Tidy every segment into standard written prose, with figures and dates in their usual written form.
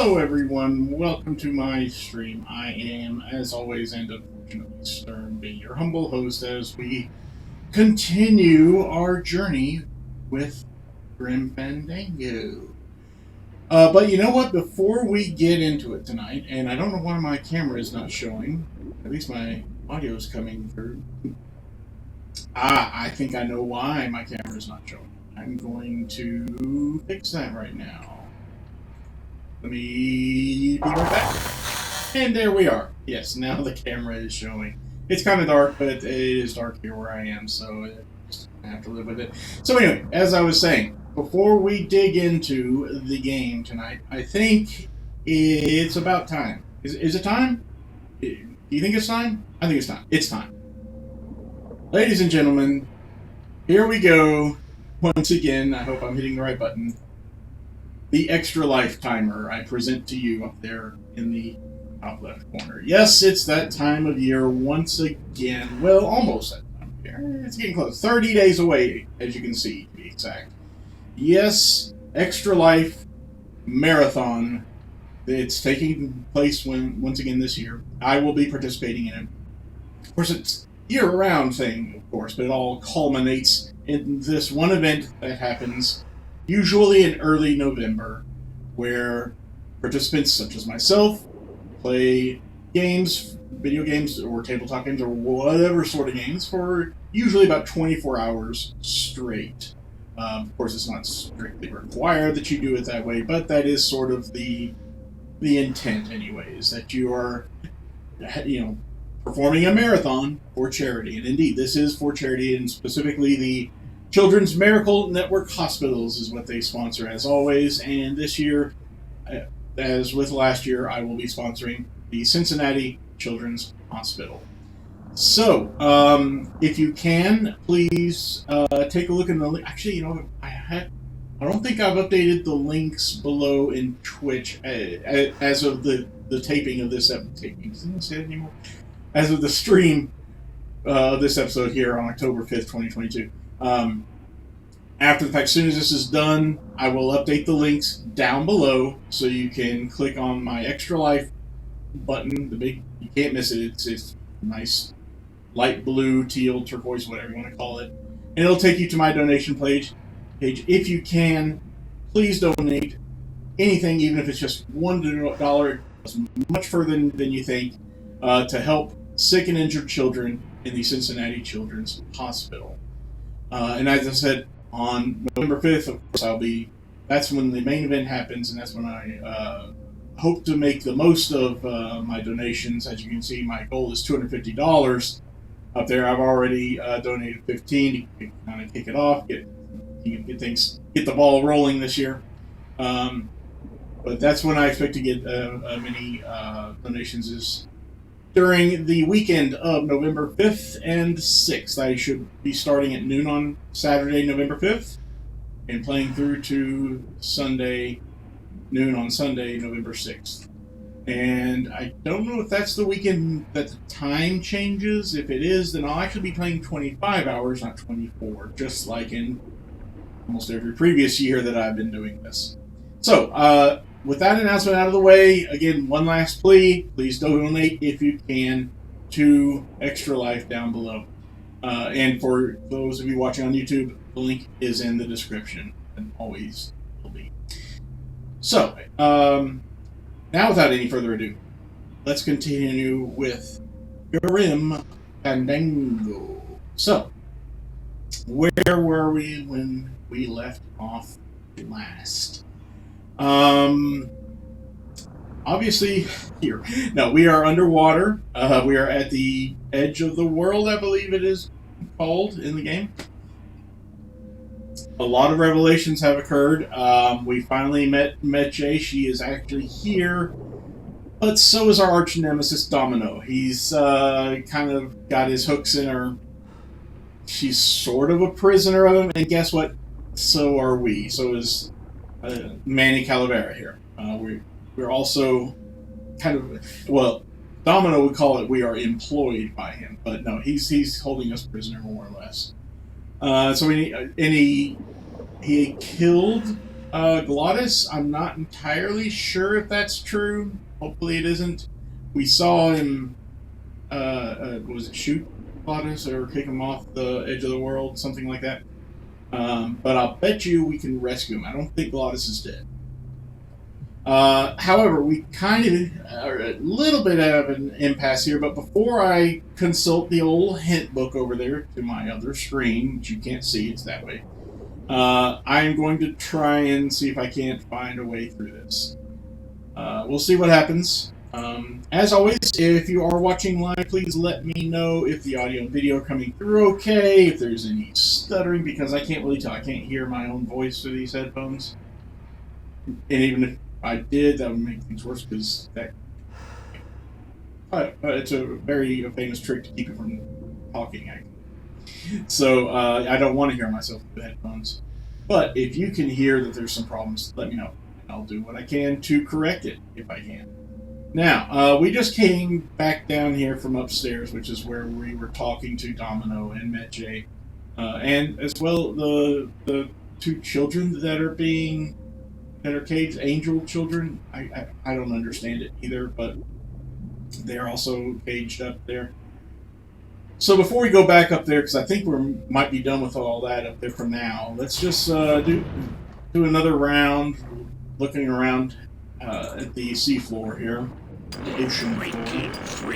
Hello everyone, welcome to my stream. I am, as always, and unfortunately Stern, being your humble host as we continue our journey with Grim Fandango. But you know what, before we get into it tonight, and I don't know why my camera is not showing, at least my audio is coming through. I think I know why my camera is not showing. I'm going to fix that right now. Let me be right back. And there we are. Yes, now the camera is showing. It's kind of dark, but it is dark here where I am, so I have to live with it. So anyway, as I was saying, before we dig into the game tonight, I think it's about time. Is it time? Do you think it's time? I think it's time. It's time. Ladies and gentlemen, here we go. Once again, I hope I'm hitting the right button. The extra life timer I present to you up there in the top left corner. Yes, it's that time of year once again. Well, almost that time of year. It's getting close. 30 days away, as you can see, to be exact. Yes, extra life marathon. It's taking place once again this year. I will be participating in it. Of course, it's year-round thing, of course, but it all culminates in this one event that happens usually in early November, where participants such as myself play games, video games, or tabletop games, or whatever sort of games for usually about 24 hours straight. Of course, it's not strictly required that you do it that way, but that is sort of the intent, anyways, that you are, performing a marathon for charity. And indeed, this is for charity, and specifically the Children's Miracle Network Hospitals is what they sponsor, as always. And this year, as with last year, I will be sponsoring the Cincinnati Children's Hospital. So, if you can, please take a look in the link. Actually, I don't think I've updated the links below in Twitch as of the taping of this episode. Taping? Doesn't say it anymore. As of the stream of this episode here on October 5th, 2022. After the fact, as soon as this is done, I will update the links down below so you can click on my Extra Life button. You can't miss it. It's nice light blue, teal, turquoise, whatever you want to call it. And it'll take you to my donation page. If you can, please donate anything, even if it's just $1. It goes much further than you think, to help sick and injured children in the Cincinnati Children's Hospital. And as I said, on November 5th, of course, that's when the main event happens, and that's when I hope to make the most of my donations. As you can see, my goal is $250 up there. I've already donated $15 to kind of kick it off, get the ball rolling this year. But that's when I expect to get many donations is during the weekend of November 5th and 6th. I should be starting at noon on Saturday, November 5th, and playing through to noon on Sunday, November 6th. And I don't know if that's the weekend that the time changes. If it is, then I'll actually be playing 25 hours, not 24, just like in almost every previous year that I've been doing this. So, with that announcement out of the way, again, one last plea. Please donate if you can to Extra Life down below. And for those of you watching on YouTube, the link is in the description and always will be. So, now without any further ado, let's continue with Grim Fandango. So, where were we when we left off last? Obviously here. No, we are underwater. We are at the edge of the world, I believe it is called in the game. A lot of revelations have occurred. We finally met Jay. She is actually here. But so is our arch nemesis Domino. He's kind of got his hooks in her. She's sort of a prisoner of him, and guess what? So are we. So is Manny Calavera here. We're also kind of, well, Domino would call it we are employed by him, but no, he's holding us prisoner more or less. So he killed Glottis, I'm not entirely sure if that's true. Hopefully it isn't. We saw him, was it shoot Glottis or kick him off the edge of the world, something like that. But I'll bet you we can rescue him. I don't think Glottis is dead. However, we kind of are a little bit out of an impasse here, but before I consult the old hint book over there to my other screen, which you can't see, it's that way, I'm going to try and see if I can't find a way through this. We'll see what happens. As always, if you are watching live, please let me know if the audio and video are coming through okay, if there's any stuttering, because I can't really tell. I can't hear my own voice through these headphones. And even if I did, that would make things worse, because that it's a very famous trick to keep you from talking, actually. So I don't want to hear myself with the headphones. But if you can hear that there's some problems, let me know. I'll do what I can to correct it, if I can. Now, we just came back down here from upstairs, which is where we were talking to Domino and Medjay, and as well the two children that are caged, angel children. I don't understand it either, but they're also caged up there. So before we go back up there, because I think we might be done with all that up there for now, let's just do another round, looking around at the seafloor here. Ocean floor.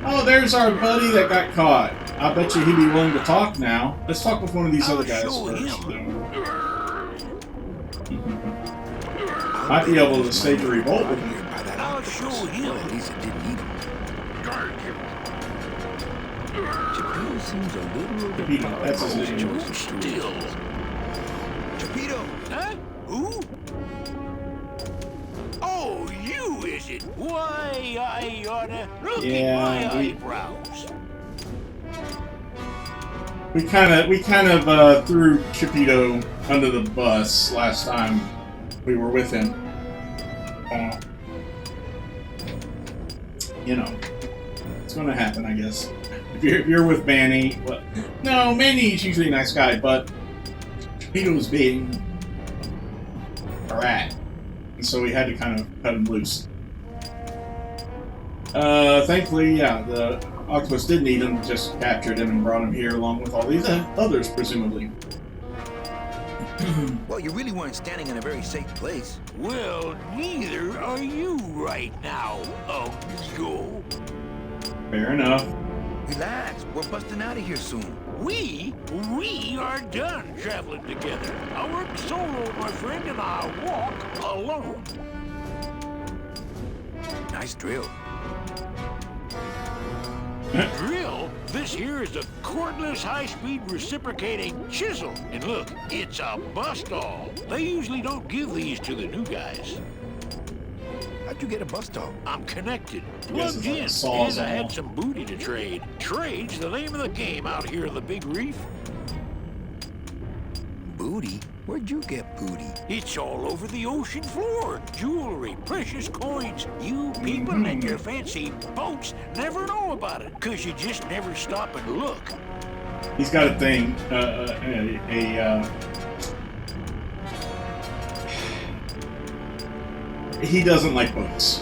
Oh, there's our buddy that got caught. I bet you he'd be willing to talk now. Let's talk with one of these other guys first. Might be able to stage a revolt with him. I'll show him. At least it didn't eat him. Chapito seems a little Chapito, that's his name. Still. Chapito! Huh? Who? Oh, you is it? Why, I oughta look at my eyebrows. We kind of threw Chapito under the bus last time we were with him. You know, it's going to happen, I guess. If you're with Manny, well, no, Manny's usually a nice guy, but Chapito's being a rat, and so we had to kind of cut him loose. Thankfully, yeah, the octopus didn't eat him, just captured him and brought him here along with all these others, presumably. Well, you really weren't standing in a very safe place. Well, neither are you right now, amigo. Fair enough. Relax, we're busting out of here soon. We are done traveling together. I work solo, my friend, and I walk alone. Nice drill. Drill? This here is a cordless, high-speed reciprocating chisel. And look, it's a bust-all. They usually don't give these to the new guys. How'd you get a bust-all? I'm connected. Plugged in. And I had some booty to trade. Trade's the name of the game out here in the big reef. Booty? Where'd you get booty? It's all over the ocean floor. Jewelry, precious coins. You people and your fancy boats never know about it, because you just never stop and look. He's got a thing, he doesn't like boats.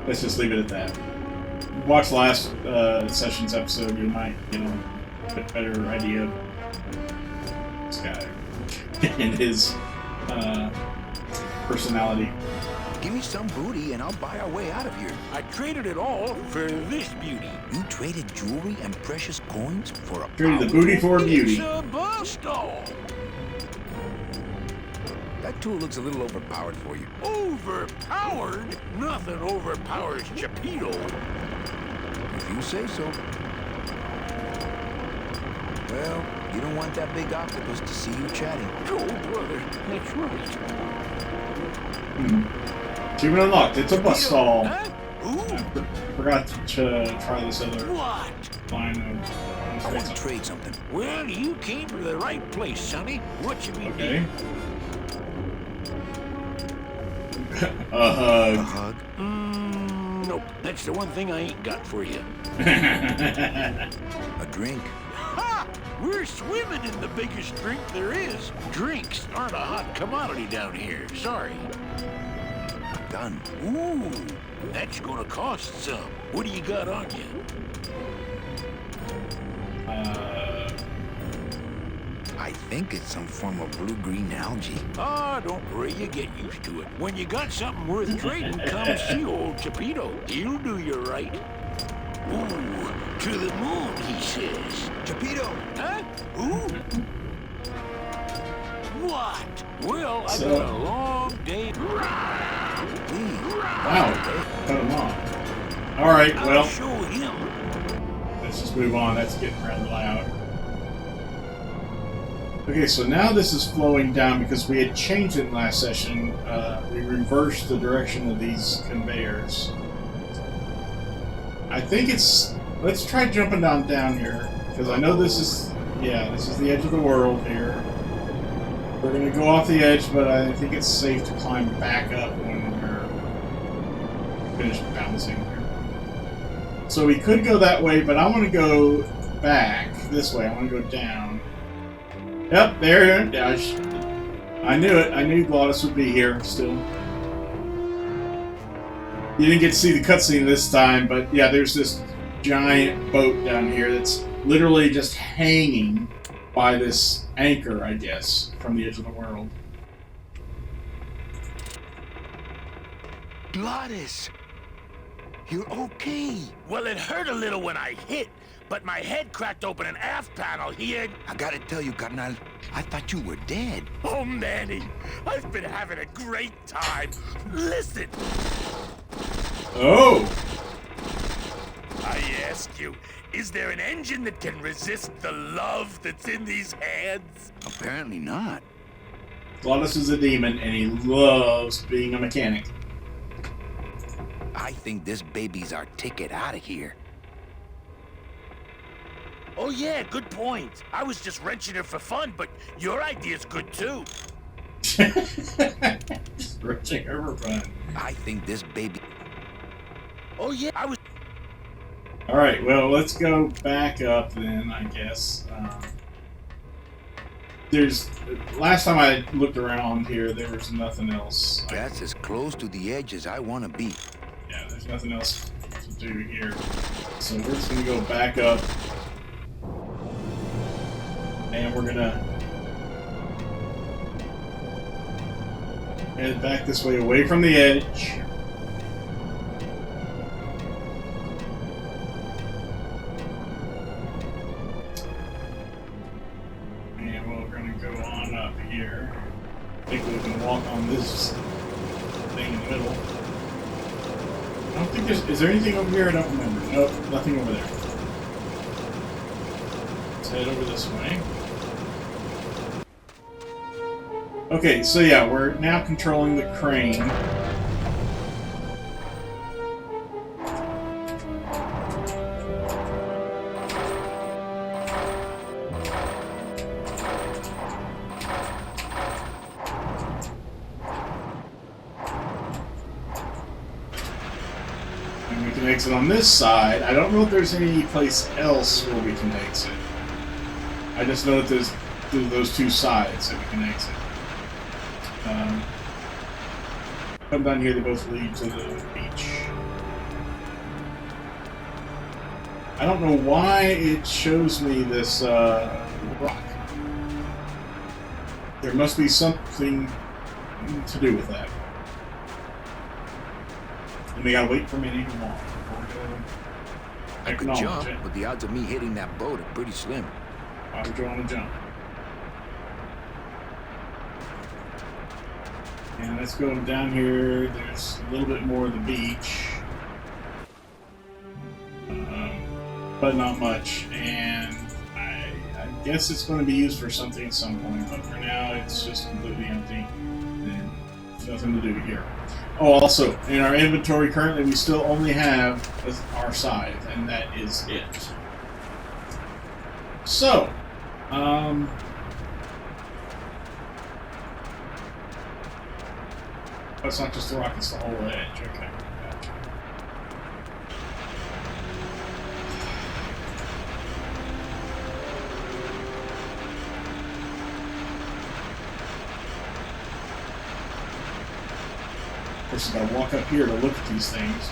Let's just leave it at that. Watch last session's episode, you might get a bit better idea of this guy and his personality. Give me some booty and I'll buy our way out of here. I traded it all for this beauty. You traded jewelry and precious coins for a Traded the booty for beauty. It's a bust-all. That tool looks a little overpowered for you. Overpowered? Nothing overpowers Chapito. If you say so. Well, you don't want that big octopus to see you chatting. Oh, brother, that's right. Achievement unlocked. It's a bust-all. Huh? Ooh. Forgot to try this other What? line of... I want to trade something. Well, you came to the right place, Sonny. What you mean? Okay. A hug. A hug? Nope. That's the one thing I ain't got for you. A drink. Ha! We're swimming in the biggest drink there is. Drinks aren't a hot commodity down here. Sorry. Done. Ooh, that's gonna cost some. What do you got on you? I think it's some form of blue-green algae. Ah, don't worry, you get used to it. When you got something worth trading, come see old Chapito. He'll do you right. Ooh, to the moon, he says. Chapito! Huh? Ooh. What? Well, I've So- got a long day. Wow, cut him off. Alright, I'll well, show him. let's just move on. That's getting rather loud. Okay, so now this is flowing down because we had changed it last session. We reversed the direction of these conveyors. I think it's... Let's try jumping down here, because I know this is... Yeah, this is the edge of the world here. We're going to go off the edge, but I think it's safe to climb back up when we're finished bouncing here. So we could go that way, but I want to go back this way. I want to go down. Yep, there. I knew it. I knew Glottis would be here still. You didn't get to see the cutscene this time, but yeah, there's this giant boat down here that's literally just hanging by this anchor, I guess, from the edge of the world. Glottis! You're okay. Well, it hurt a little when I hit, but my head cracked open an aft panel here. I gotta tell you, Carnal, I thought you were dead. Oh, Manny, I've been having a great time. Listen, Oh! I ask you, is there an engine that can resist the love that's in these hands? Apparently not. Glottis is a demon, and he loves being a mechanic. I think this baby's our ticket out of here. Oh, yeah, good point. I was just wrenching it for fun, but your idea's good, too. Just wrenching her for fun. I think this baby... Oh, yeah, I was... Alright, well, let's go back up then, I guess. Last time I looked around here, there was nothing else. That's as close to the edge as I want to be. Yeah, there's nothing else to do here. So we're just going to go back up. And we're going to head back this way, away from the edge. And we're going to go on up here. I think we can walk on this thing in the middle. I don't think is there anything over here? I don't remember. Nope, nothing over there. Let's head over this way. Okay, so yeah, we're now controlling the crane. And we can exit on this side. I don't know if there's any place else where we can exit. I just know that there's those two sides that we can exit. Come down here, they both lead to the beach. I don't know why it shows me this rock. There must be something to do with that. And we gotta wait for me to even walk before we go. I could jump, but the odds of me hitting that boat are pretty slim. Why would you want to jump? And let's go down here. There's a little bit more of the beach. But not much. And I guess it's going to be used for something at some point. But for now, it's just completely empty. And there's nothing to do here. Oh, also, in our inventory currently, we still only have our scythe. And that is it. So, oh, it's not just the rock, it's the whole edge. Okay, gotcha. Just gotta walk up here to look at these things.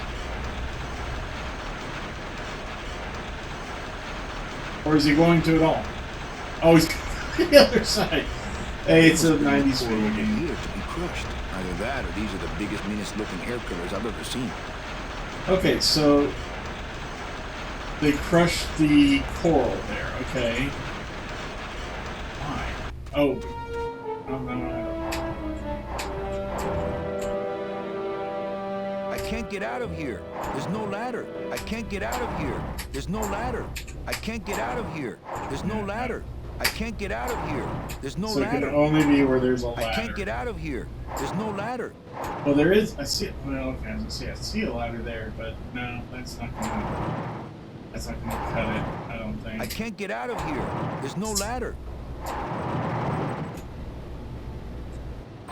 Or is he going to at all? Oh, he's on the other side. Hey, it's a 90s video game. Here to be crushed. Either that or these are the biggest, meanest looking hair killers I've ever seen. Okay, so they crushed the coral there, okay. Why? Oh. Oh, no. I can't get out of here. There's no ladder. I can't get out of here. There's no ladder. I can't get out of here. There's no ladder. I can't get out of here. There's no So ladder. it can only be where there's a ladder. I can't get out of here. There's no ladder. Well, there is. I see. Well, okay. I see a ladder there, but no, that's not gonna. That's not gonna cut it. I don't think. I can't get out of here. There's no ladder.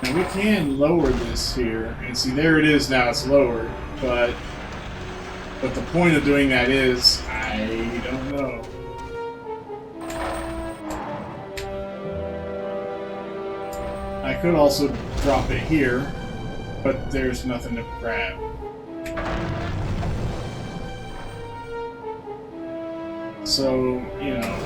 Now we can lower this here, and see there it is now. It's lowered, but the point of doing that is I don't know. I could also drop it here, but there's nothing to grab. So, you know.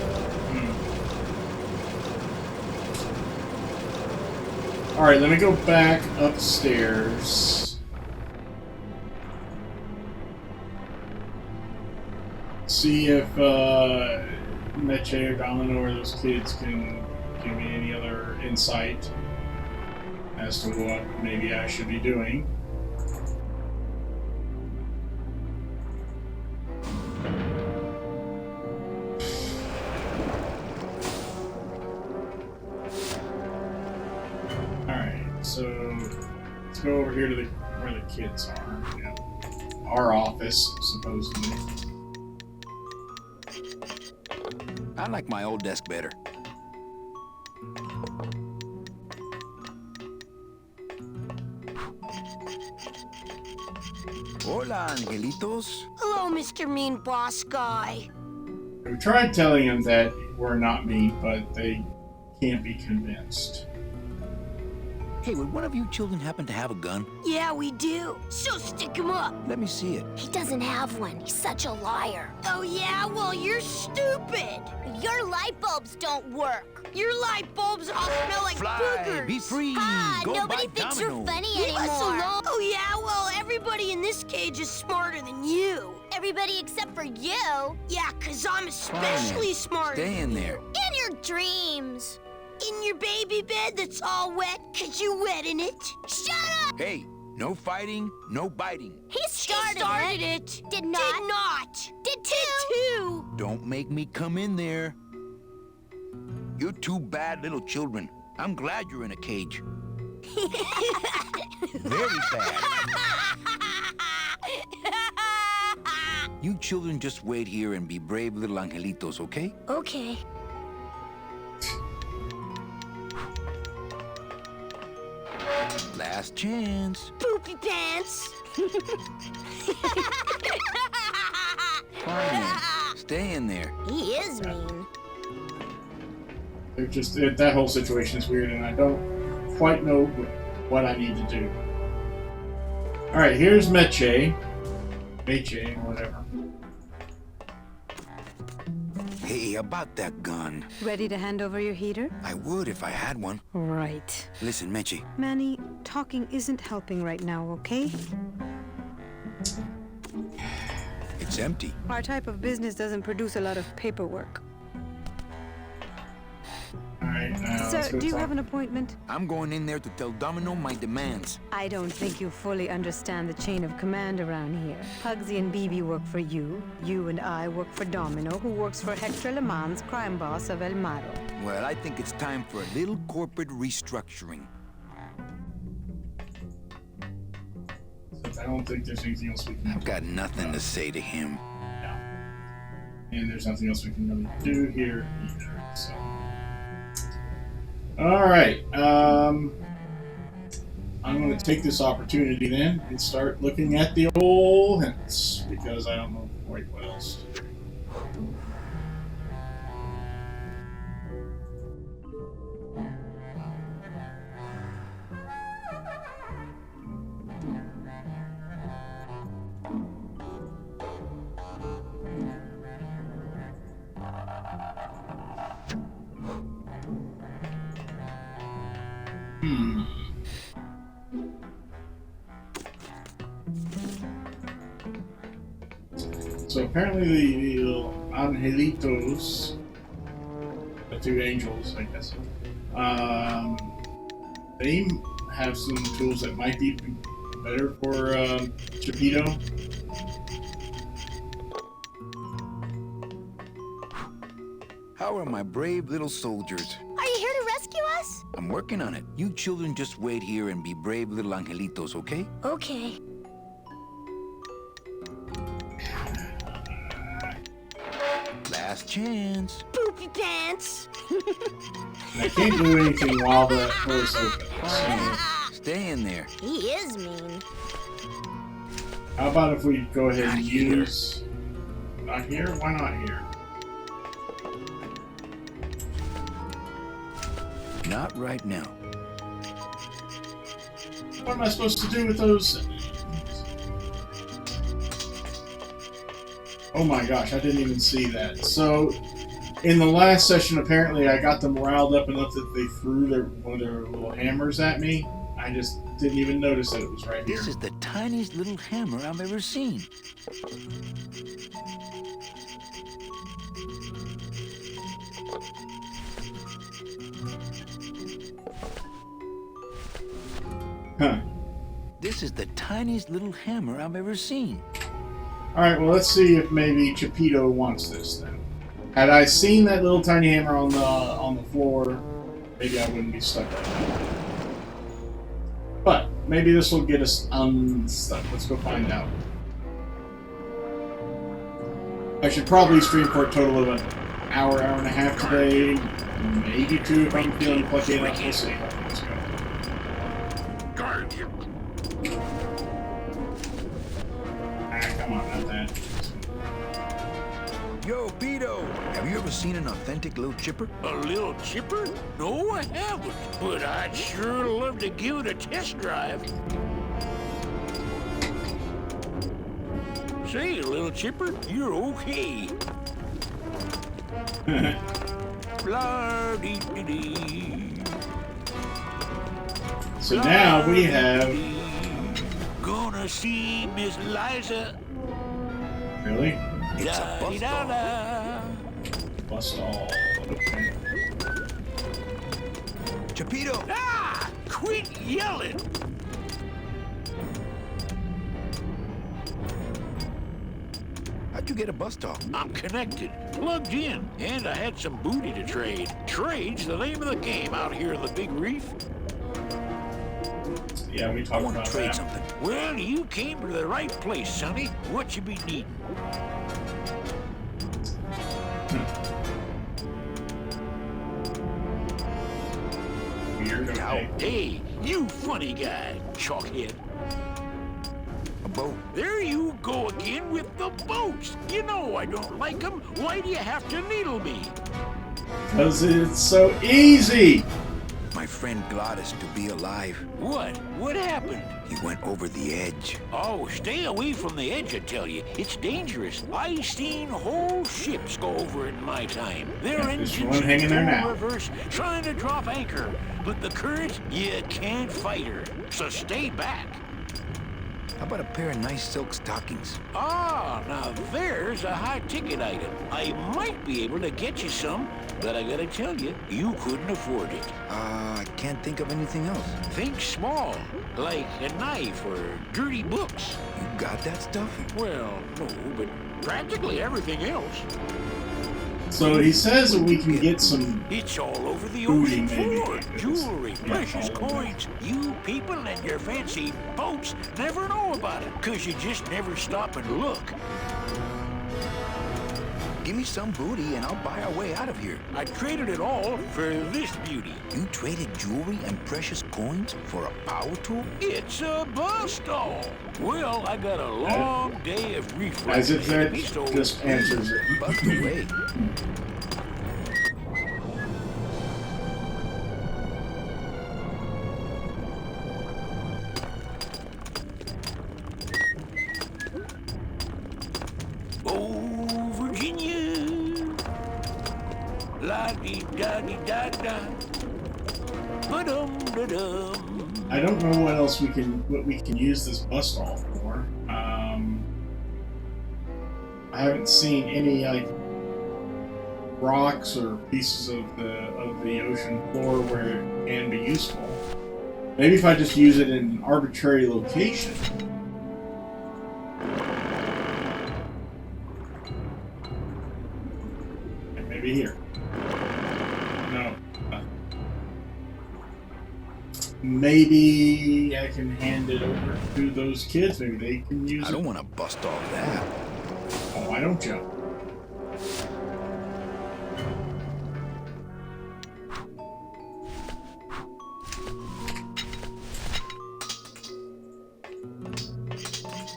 Alright, let me go back upstairs. See if Meche or Domino or those kids can give me any other insight as to what maybe I should be doing. Alright, so let's go over here to where the kids are. You know, our office, supposedly. I like my old desk better. Hola, angelitos. Hello, Mr. Mean Boss Guy. We tried telling them that we're not mean, but they can't be convinced. Hey, would one of you children happen to have a gun? Yeah, we do. So stick him up. Let me see it. He doesn't have one. He's such a liar. Oh, yeah? Well, you're stupid. Your light bulbs don't work. Your light bulbs all smell like Fly, boogers. be free. Go Nobody buy thinks Domino. you're funny anymore. Leave us alone. Oh, yeah? Well, everybody in this cage is smarter than you. Everybody except for you? Yeah, 'cause I'm especially smart. Stay in there. In your dreams. In your baby bed that's all wet 'cause you wet in it. Shut up! Hey, no fighting, no biting. He started it. Did not. Did not. Did too. Don't make me come in there. You're two bad little children. I'm glad you're in a cage. Very bad. You children just wait here and be brave little angelitos, okay? Okay. Last chance. Poopy pants. Fine. Stay in there. He is mean. They're just that whole situation is weird, and I don't quite know what I need to do. All right, here's Meche, whatever. Hey, about that gun. Ready to hand over your heater? I would if I had one. Right. Listen, Meche. Manny, talking isn't helping right now, okay? It's empty. Our type of business doesn't produce a lot of paperwork. All right, now Sir, do you have an appointment? I'm going in there to tell Domino my demands. I don't think you fully understand the chain of command around here. Pugsy and BB work for you. You and I work for Domino, who works for Hector Le Mans, crime boss of El Maro. Well, I think it's time for a little corporate restructuring. I don't think there's anything else we can I've do. got nothing to say to him. No. And there's nothing else we can really do here either. So. All right. I'm going to take this opportunity then and start looking at the old hints because I don't know quite what else to do. So apparently the angelitos, the two angels, I guess, they have some tools that might be better for Geppetto. How are my brave little soldiers? Are you here to rescue us? I'm working on it. You children just wait here and be brave little angelitos, okay? Okay. Last chance. Poopy pants. And I can't do anything while the door is open. So Stay in there. He is mean. how about if we go ahead and use... Not here? Why not here? Not right now. What am I supposed to do with those? Oh my gosh, I didn't even see that. So, in the last session, apparently I got them riled up enough that they threw one of their little hammers at me. I just didn't even notice that it was right here. This is the tiniest little hammer I've ever seen. Huh. This is the tiniest little hammer I've ever seen. Alright, well let's see if maybe Geppetto wants this then. Had I seen that little tiny hammer on the floor, maybe I wouldn't be stuck like that. But maybe this will get us unstuck. Let's go find out. I should probably stream for a total of an hour, hour and a half today. Maybe two if I'm feeling plucky enough. We'll see. Let's go. Guard you. Come on, not that. Yo, Beto, have you ever seen an authentic little chipper? A little chipper? No, I haven't. But I'd sure love to give it a test drive. Say, little chipper, you're okay. Blah-dee-dee-dee. So now we have... Gonna see Miss Liza. Really? It's a bus stop. Da-dee-da-da. Bust all. Okay. Geppetto! Ah! Quit yelling! How'd you get a bus talk? I'm connected, plugged in, and I had some booty to trade. Trade's the name of the game out here in the Big Reef. Yeah, we I talked want about to trade that. something. Well, you came to the right place, Sonny. What you be needing? Weird, okay. Hey, you funny guy, chalkhead. A boat. There you go again with the boats. You know I don't like them. Why do you have to needle me? Because it's so easy! My friend Gladys to be alive. What? What happened? He went over the edge. Oh, stay away from the edge, I tell you. It's dangerous. I seen whole ships go over it in my time. Their Yeah, there's engines one hanging there in now. reverse, trying to drop anchor. But the current, you can't fight her. So stay back. How about a pair of nice silk stockings? Ah, now there's a high-ticket item. I might be able to get you some, but I gotta tell you, you couldn't afford it. I can't think of anything else. Think small, like a knife or dirty books. You got that stuff? Well, no, but practically everything else. So he says that we can get some... It's all over the Booty, ocean maybe. floor. Jewelry, Yeah, precious all over. coins. You people and your fancy boats never know about it, 'cause you just never stop and look. Give me some booty and I'll buy our way out of here. I traded it all for this beauty. You traded jewelry and precious coins for a power tool? It's a bus stall. Well, I got a long day of refreshing. As if that so just answers it. Bust away. Oh, Virginia. La-dee-da-dee-da-da. Ba-dum-da-dum. I don't know what else we can use this bus stall for. I haven't seen any like rocks or pieces of the ocean floor where it can be useful. Maybe if I just use it in an arbitrary location. And maybe here. No. Maybe I can hand it over to those kids. Maybe they can use it. I don't want to bust all that. Oh, why don't you?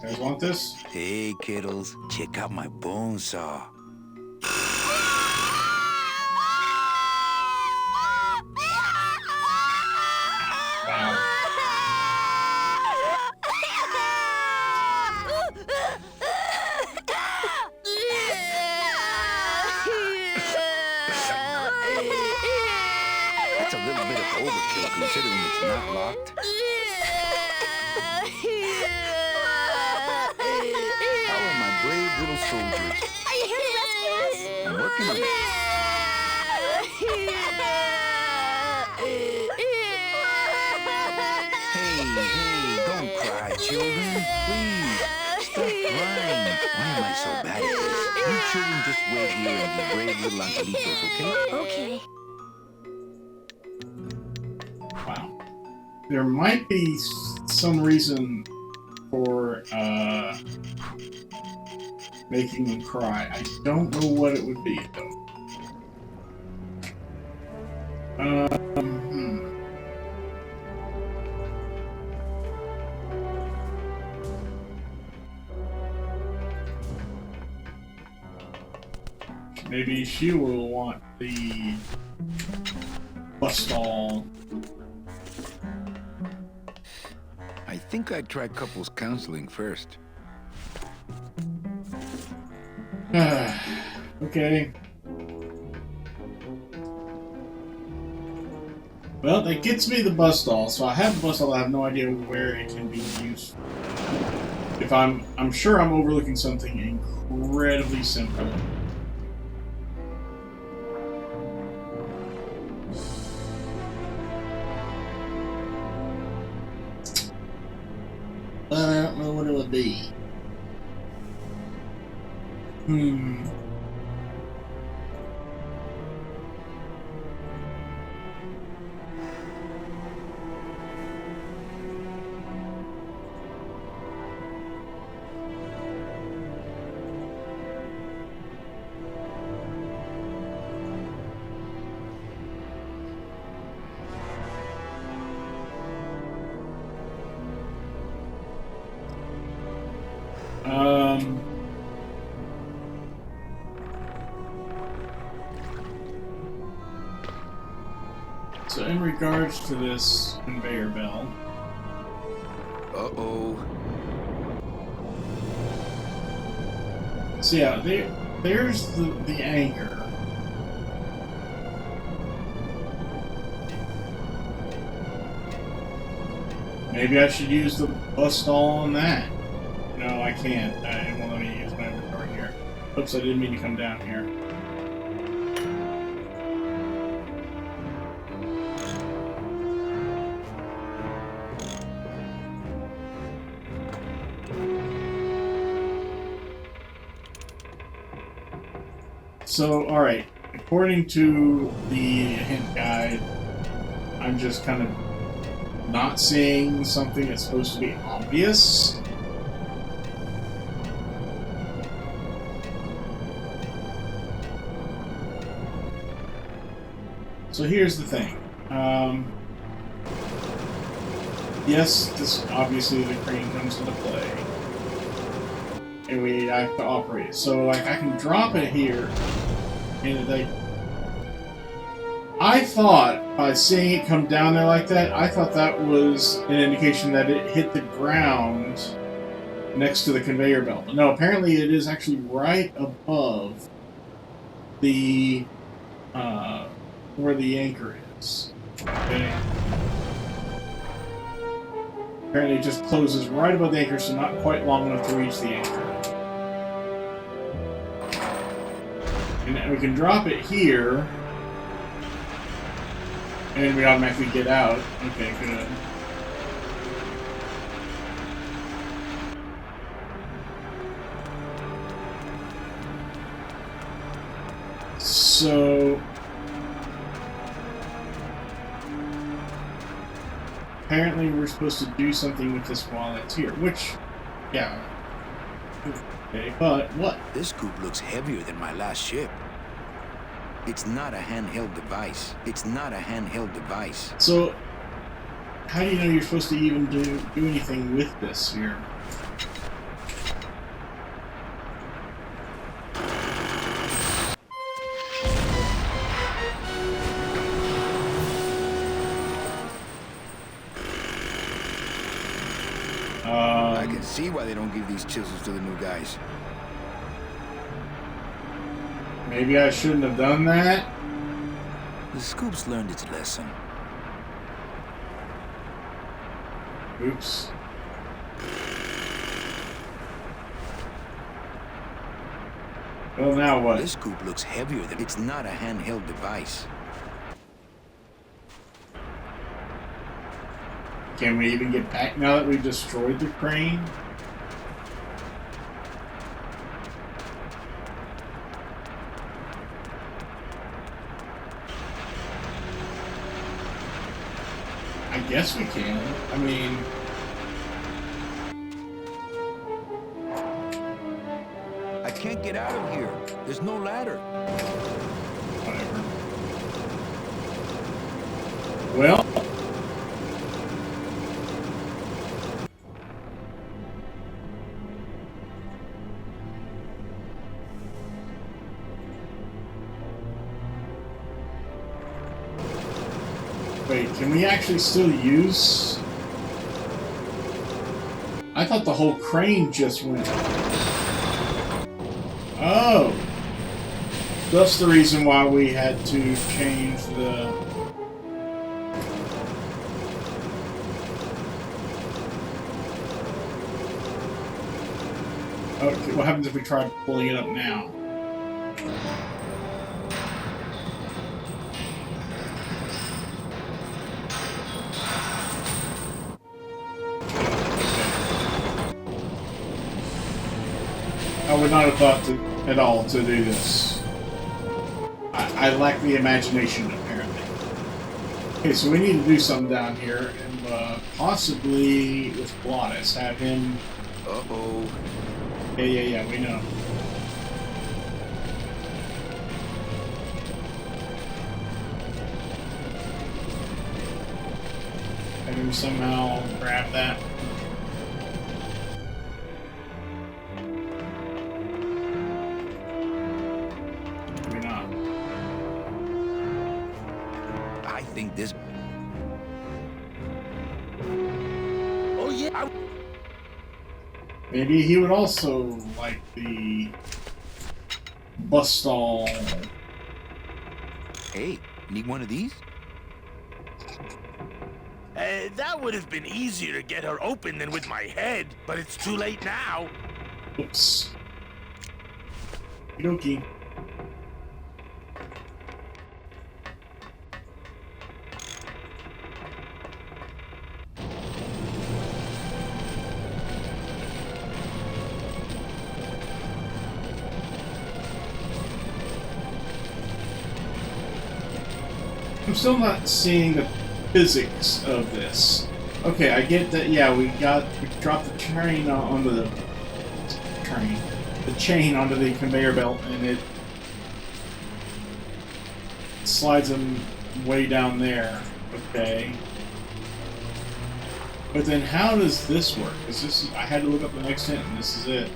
You guys want this? Hey, kiddos, check out my bone saw. Wow. That's a little bit of overkill considering it's not locked. How are my brave little soldiers? Are you here to rescue us? I'm working on it. Hey, don't cry, children. Please, stop crying. Why am I so bad at this? You children just wait here and be brave little angelitos, okay? Okay. Wow. There might be some reason for making them cry. I don't know what it would be, though. Maybe she will want the bus stall. I think I'd try couples counseling first. Okay. Well, that gets me the bus stall, so I have the bus stall. I have no idea where it can be used. If I'm sure I'm overlooking something incredibly simple. But I don't know what it would be. So in regards to this conveyor belt, so yeah, there's the anchor. Maybe I should use the bus stall on that. No, I can't. It won't let me use my inventory here. Oops, I didn't mean to come down here. So, alright, according to the hint guide, I'm just kind of not seeing something that's supposed to be obvious. So here's the thing. Yes, this obviously the crane comes into play. And we have to operate it. So like I can drop it here, and like I thought by seeing it come down there like that, I thought that was an indication that it hit the ground next to the conveyor belt. But no, apparently it is actually right above the where the anchor is. Okay. Apparently it just closes right above the anchor, so not quite long enough to reach the anchor. And we can drop it here. And we automatically get out. Okay, good. So apparently we're supposed to do something with this while it's here, which, yeah. Okay, but what? This scoop looks heavier than my last ship. It's not a handheld device. It's not a handheld device. So how do you know you're supposed to even do anything with this here? I can see why they don't give these chisels to the new guys. Maybe I shouldn't have done that. The scoop's learned its lesson. Oops. Well, now what? This scoop looks heavier than... It's not a handheld device. Can we even get back now that we've destroyed the crane? I guess we can. I mean... I can't get out of here. There's no ladder. Whatever. Well... Wait, can we actually still use... I thought the whole crane just went... Oh! That's the reason why we had to change the... Okay, what happens if we try pulling it up now? I would not have thought at all to do this. I lack the imagination, apparently. Okay, so we need to do something down here, and possibly with Glottis, have him... Uh-oh. Yeah, we know. Have him somehow grab that. I think this... Oh, yeah. Maybe he would also like the bus stall. Hey, need one of these? That would have been easier to get her open than with my head, but it's too late now. Oops. Okey-dokey. I'm still not seeing the physics of this. Okay, I get that. Yeah, we dropped the train onto the chain onto the conveyor belt, and it slides them way down there. Okay, but then how does this work? Is this? I had to look up the next hint, and this is it.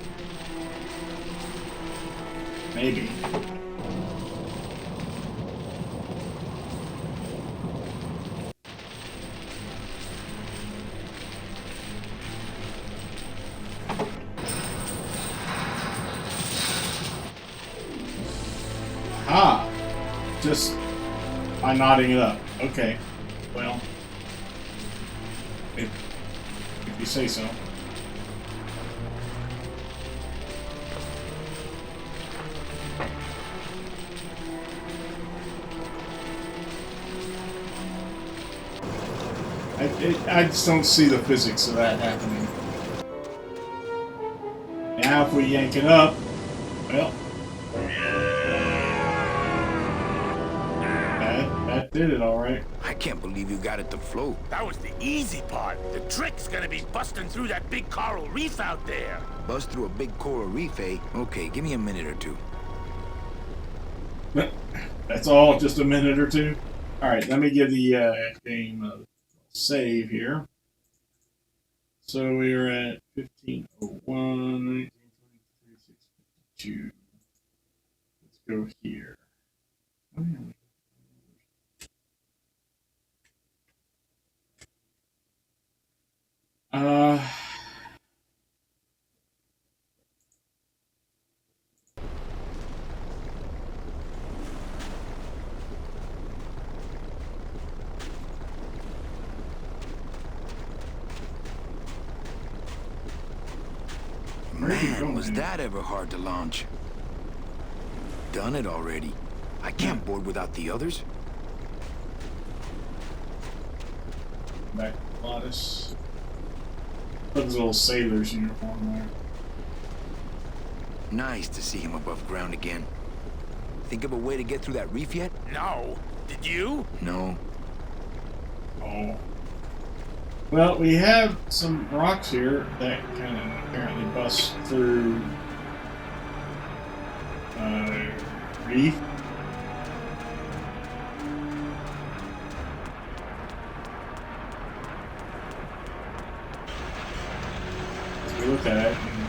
Maybe. Ah. Just by knotting it up. Okay. Well, if you say so. I just don't see the physics of that happening. Now, if we yank it up, well, that did it all right. I can't believe you got it to float. That was the easy part. The trick's gonna be busting through that big coral reef out there. Bust through a big coral reef, eh? Okay, give me a minute or two. That's all, just a minute or two. All right, let me give the game a save here. So we're at 15:01, 1923, 6:52. Let's go here. Man, was that ever hard to launch? Done it already. I can't board without the others. Back to Lotus. Put his little sailor's uniform there. Nice to see him above ground again. Think of a way to get through that reef yet? No. Did you? No. Oh. Well, we have some rocks here that kind of apparently bust through reef. So we look at it, and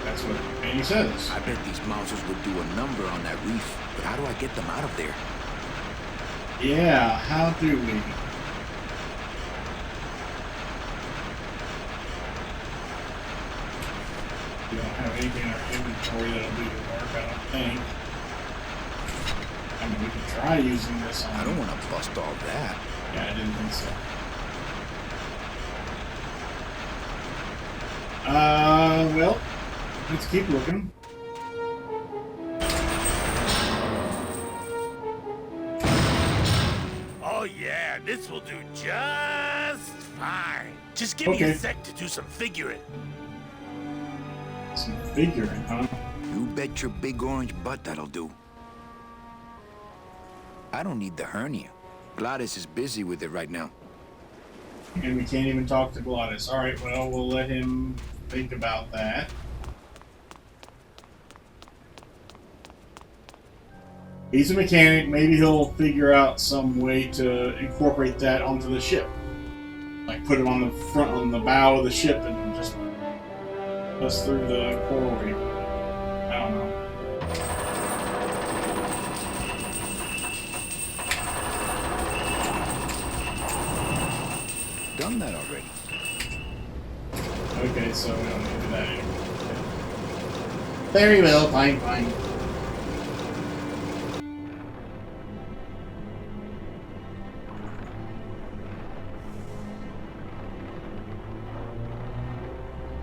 that's what Annie says. I bet these monsters would do a number on that reef, but how do I get them out of there? Yeah, how do we? We don't have anything in our inventory that'll do the work, I don't think. I mean, we could try using this on... I don't want to bust all that. Yeah, I didn't think so. Well, let's keep looking. Oh yeah, this will do just fine. Just give me a sec to do some figuring. Some figuring, huh? You bet your big orange butt that'll do. I don't need the hernia. Gladys is busy with it right now. And we can't even talk to Glottis. Alright, well, we'll let him think about that. He's a mechanic. Maybe he'll figure out some way to incorporate that onto the ship. Like put it on the front, on the bow of the ship and just bust through the coral reef. I don't know. Done that already. Okay, so we don't need to do that anymore. Very well, fine, fine.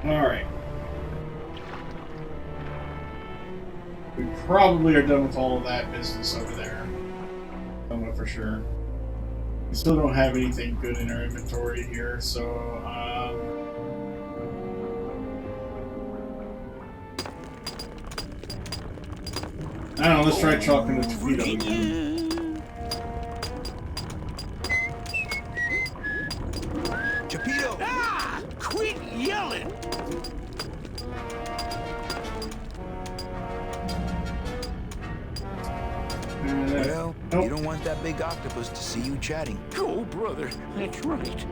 Alright. We probably are done with all of that business over there. Don't know for sure. We still don't have anything good in our inventory here, so I don't know, let's try chalking the torpedo again. Torpedo! Ah! Quit yelling! Well, nope. you don't want that big octopus to see you chatting. Go, brother. That's right.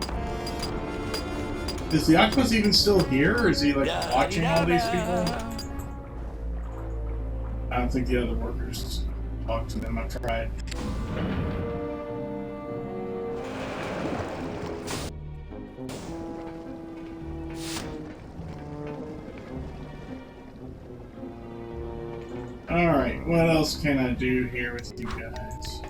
Is the octopus even still here, or is he like watching all these people? I don't think the other workers talk to them. I've tried. Alright, what else can I do here with you guys?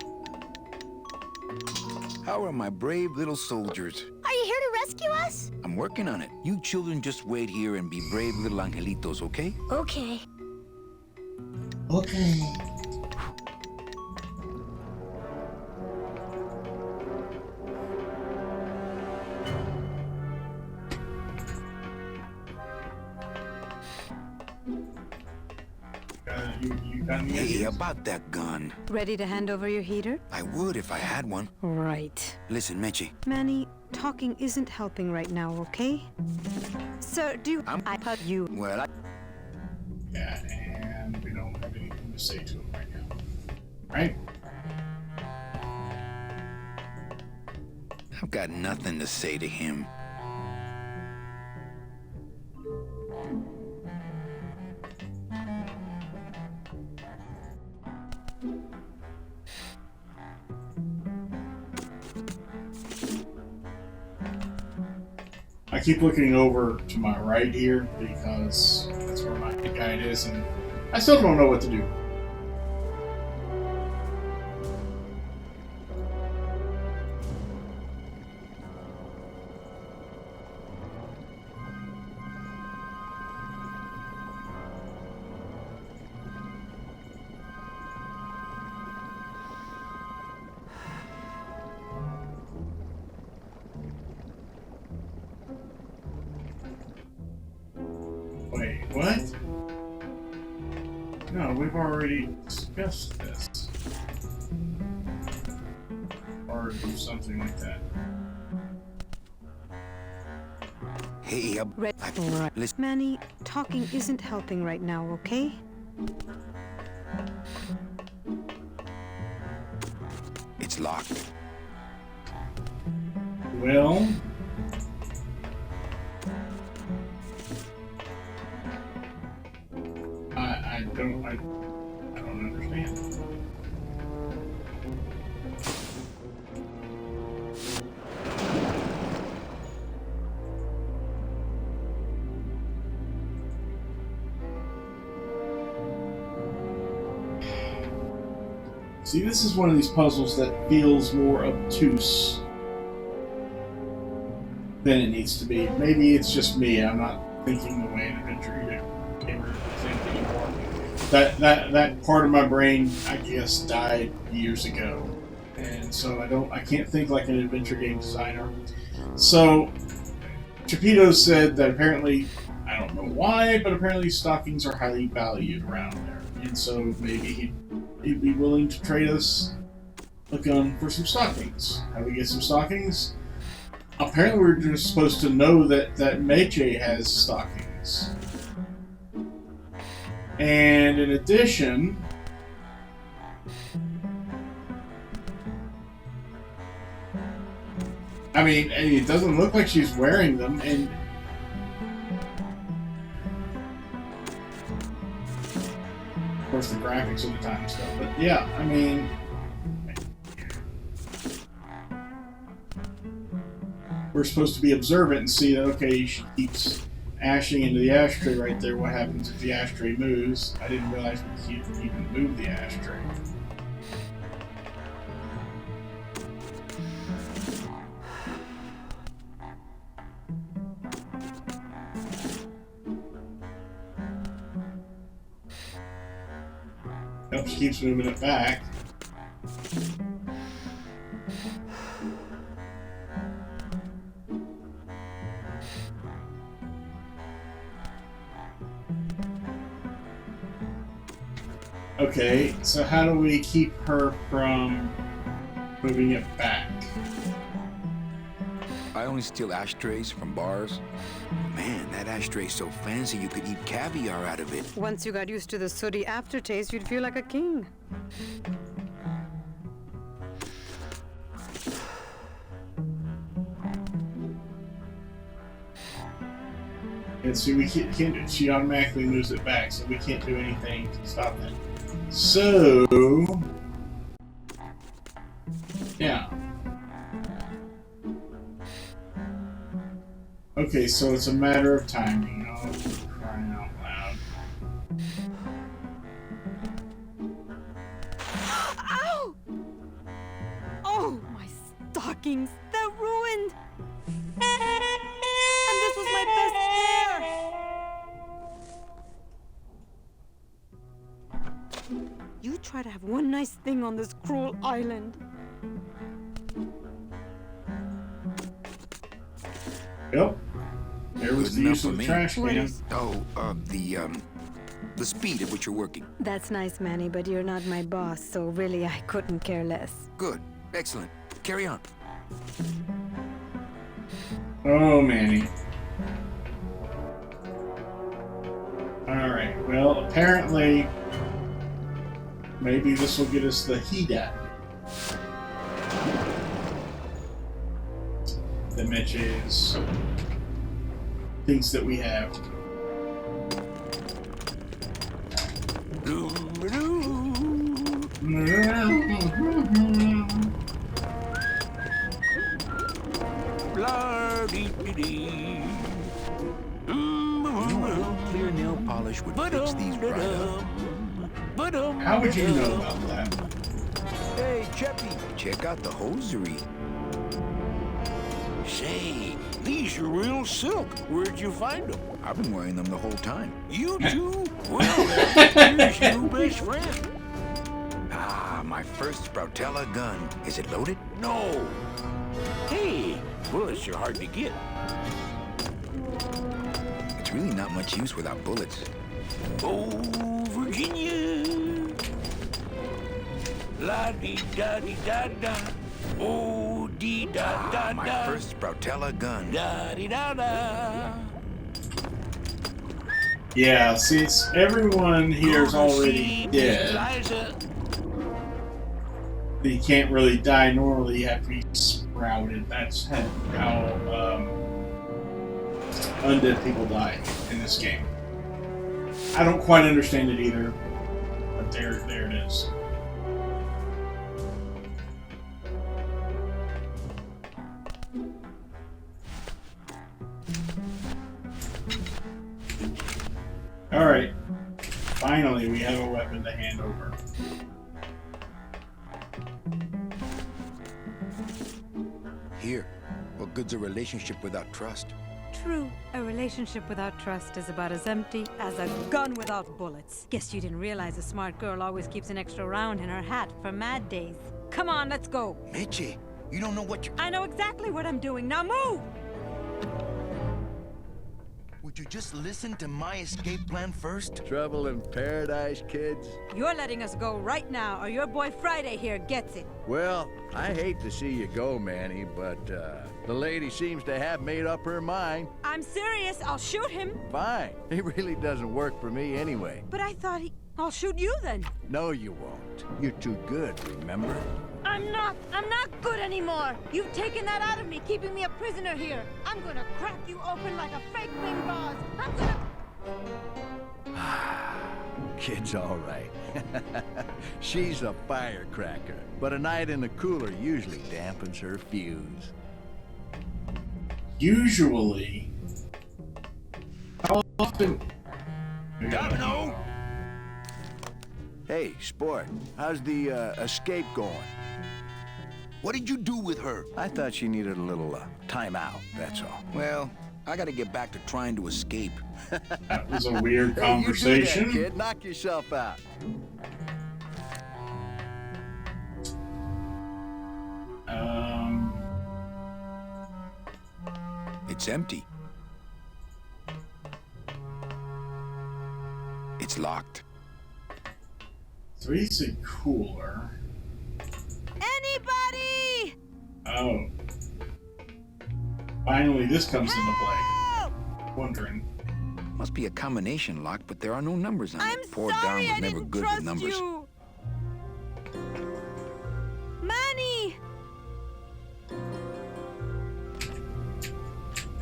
How are my brave little soldiers? Are you here to rescue us? I'm working on it. You children just wait here and be brave little angelitos, okay? Okay. Okay. You got any Hey, ideas? about that gun. Ready to hand over your heater? I would if I had one. Right. Listen, Meche. Manny, talking isn't helping right now, okay? Sir, do I put you? Well, Yeah, and we don't have anything to say to him right now. Right? I've got nothing to say to him. I keep looking over to my right here because that's where my guide is, and I still don't know what to do. Wait, what? No, we've already discussed this. Or do something like that. Hey, Right. listen. Manny, talking isn't helping right now, okay? It's locked. Well, I don't understand. See, this is one of these puzzles that feels more obtuse than it needs to be. Maybe it's just me. I'm not thinking the way an adventure gamer think anymore. That part of my brain, I guess, died years ago, and so I can't think like an adventure game designer. So, Chapido said that apparently, I don't know why, but apparently stockings are highly valued around there, and so maybe he'd be willing to trade us a gun for some stockings. How do we get some stockings? Apparently, we're just supposed to know that Meche has stockings. And in addition, I mean, it doesn't look like she's wearing them, and of course the graphics of the time and stuff, but yeah, I mean, we're supposed to be observant and see that, okay, she keeps ashing into the ashtray right there. What happens if the ashtray moves? I didn't realize we could even move the ashtray. Nope, she keeps moving it back. Okay, so how do we keep her from moving it back? I only steal ashtrays from bars. Man, that ashtray's so fancy you could eat caviar out of it. Once you got used to the sooty aftertaste, you'd feel like a king. And see, we can't. She automatically moves it back, so we can't do anything to stop that. So, yeah. Okay, so it's a matter of timing. Oh, crying out loud. stockings. They're ruined. And this was my best pair. You try to have one nice thing on this cruel island. Yep. There was the Good use enough of the for me. trash What can. is- The speed at which you're working. That's nice, Manny, but you're not my boss, so really I couldn't care less. Good. Excellent. Carry on. Oh, Manny. Alright, well, apparently, maybe this will get us the HEDA. That matches things that we have. Clear nail polish would fix these right up. How would you know about that? Hey, Cheppy, check out the hosiery. Say, these are real silk. Where'd you find them? I've been wearing them the whole time. You too? Well, then, here's your best friend. Ah, my first Sproutella gun. Is it loaded? No. Hey, bullets are hard to get. It's really not much use without bullets. Oh, Virginia. La dee da dee da da. Oh, dee da da My da. first Sproutella gun. Da dee da da. Yeah, since everyone here's already dead, Eliza. you can't really die normally, you have to be sprouted. That's how undead people die in this game. I don't quite understand it either, but there it is. Alright. Finally, we have a weapon to hand over. Here. What good's a relationship without trust? True, a relationship without trust is about as empty as a gun without bullets. Guess you didn't realize a smart girl always keeps an extra round in her hat for mad days. Come on, let's go. Mitchie, you don't know what you... I know exactly what I'm doing. Now move! Would you just listen to my escape plan first? Trouble in paradise, kids? You're letting us go right now, or your boy Friday here gets it. Well, I hate to see you go, Manny, but the lady seems to have made up her mind. I'm serious. I'll shoot him. Fine. He really doesn't work for me anyway. But I thought I'll shoot you then. No, you won't. You're too good, remember? I'm not good anymore. You've taken that out of me, keeping me a prisoner here. I'm gonna crack you open like a fake wing vase. I'm gonna... Kid's all right. She's a firecracker, but a night in the cooler usually dampens her fuse. Usually. How often? Domino! Hey, sport, how's the escape going? What did you do with her? I thought she needed a little time out, that's all. Well, I gotta get back to trying to escape. That was a weird Hey, you do conversation. that, kid. Knock yourself out. It's empty. It's locked. So he's a cooler. Anybody! Oh. Finally, this comes into play. Wondering. Must be a combination lock, but there are no numbers on I'm it. Poor sorry, Don was I never didn't good trust with numbers. you. Manny!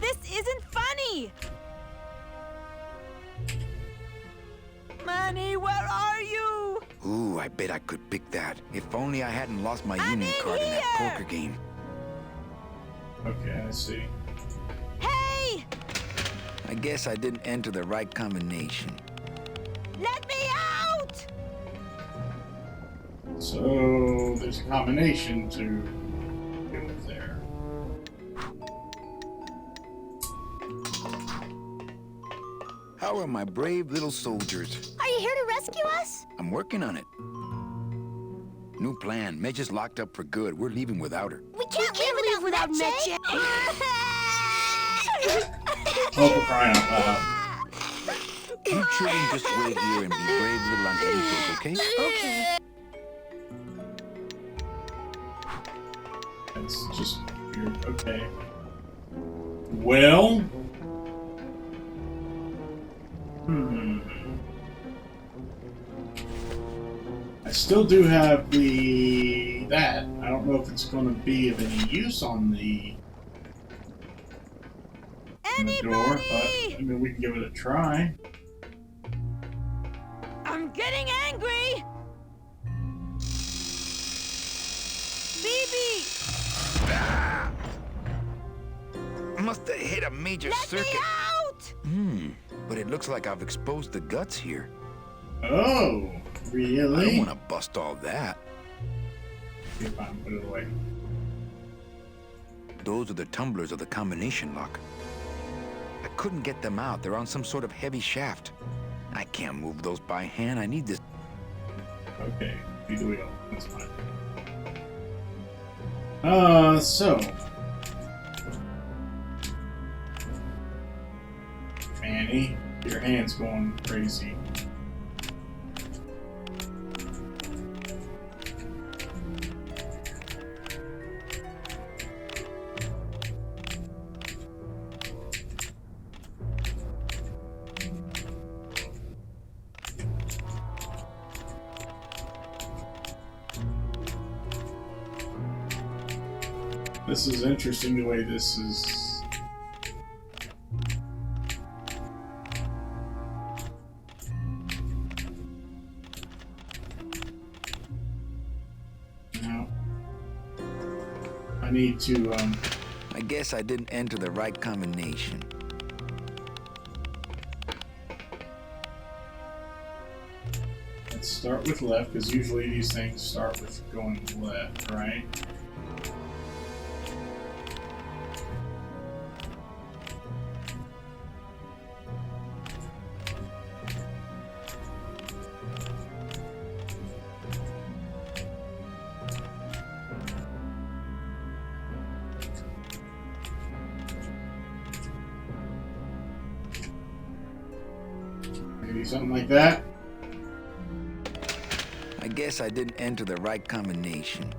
This isn't funny! Manny, where are you? Ooh, I bet I could pick that. If only I hadn't lost my I'm union in card in that here! poker game. Okay, I see. Hey! I guess I didn't enter the right combination. Let me out! So there's a combination to deal with there. power of my brave little soldiers. Are you here to rescue us? I'm working on it. New plan. Midge is locked up for good. We're leaving without her. We can't live without Mitch. Oh, for crying out loud. You children just wait here and be brave little angelitos, okay? Okay. That's just weird. Okay. Well. I still do have that. I don't know if it's going to be of any use on the door, but I mean, we can give it a try. I'm getting angry! Phoebe! Must have hit a major circuit. Let me out! But it looks like I've exposed the guts here. Oh, I really? don't want to bust all that. Okay, fine, put it away. Those are the tumblers of the combination lock. I couldn't get them out. They're on some sort of heavy shaft. I can't move those by hand. I need this. Okay, do the wheel. That's fine. So. Fanny, your hand's going crazy. This is interesting the way this is. Now, I need to, I guess I didn't enter the right combination. let's start with left, because usually these things start with going left, right? Maybe something like that. I guess I didn't enter the right combination.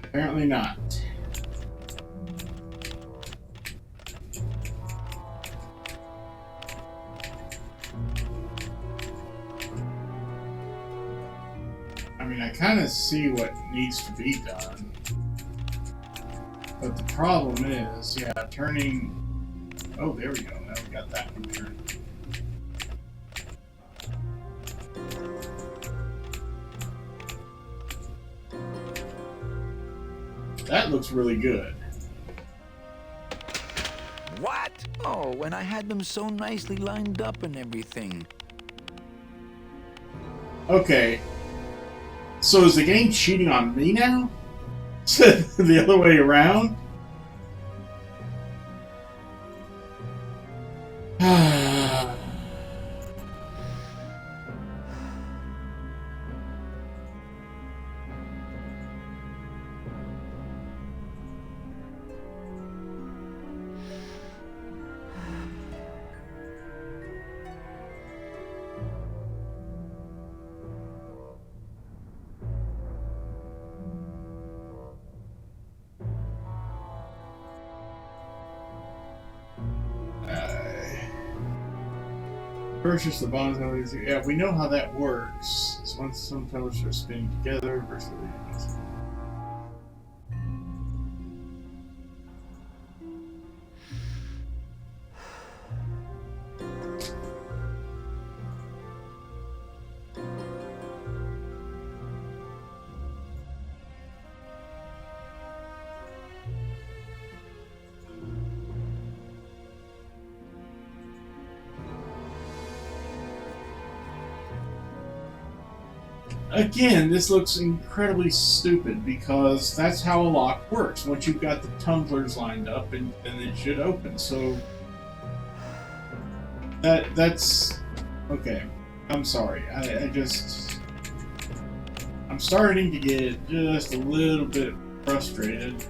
Apparently not. I mean, I kind of see what needs to be done. But the problem is, yeah, turning... Oh, there we go. Now we got that one turned. That looks really good. What? Oh, and I had them so nicely lined up and everything. Okay. So is the game cheating on me now? The other way around? Purchase the bonds. Yeah, we know how that works. It's once some pillars are spinning together versus. Again, this looks incredibly stupid because that's how a lock works. Once you've got the tumblers lined up, and then it should open. So That's okay. I'm sorry. I'm starting to get just a little bit frustrated.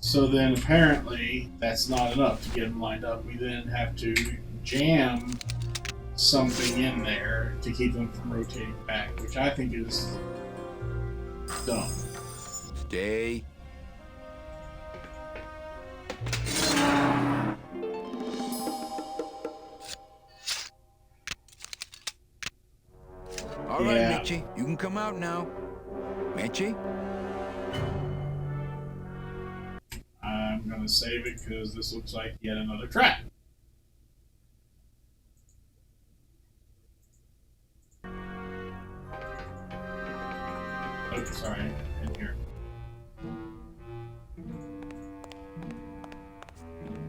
So then apparently that's not enough to get them lined up. We then have to jam something in there to keep them from rotating back, which I think is dumb. Stay. All right, Yeah. Mitchie, you can come out now. Mitchie? I'm going to save it because this looks like yet another trap. Oh, sorry, in here.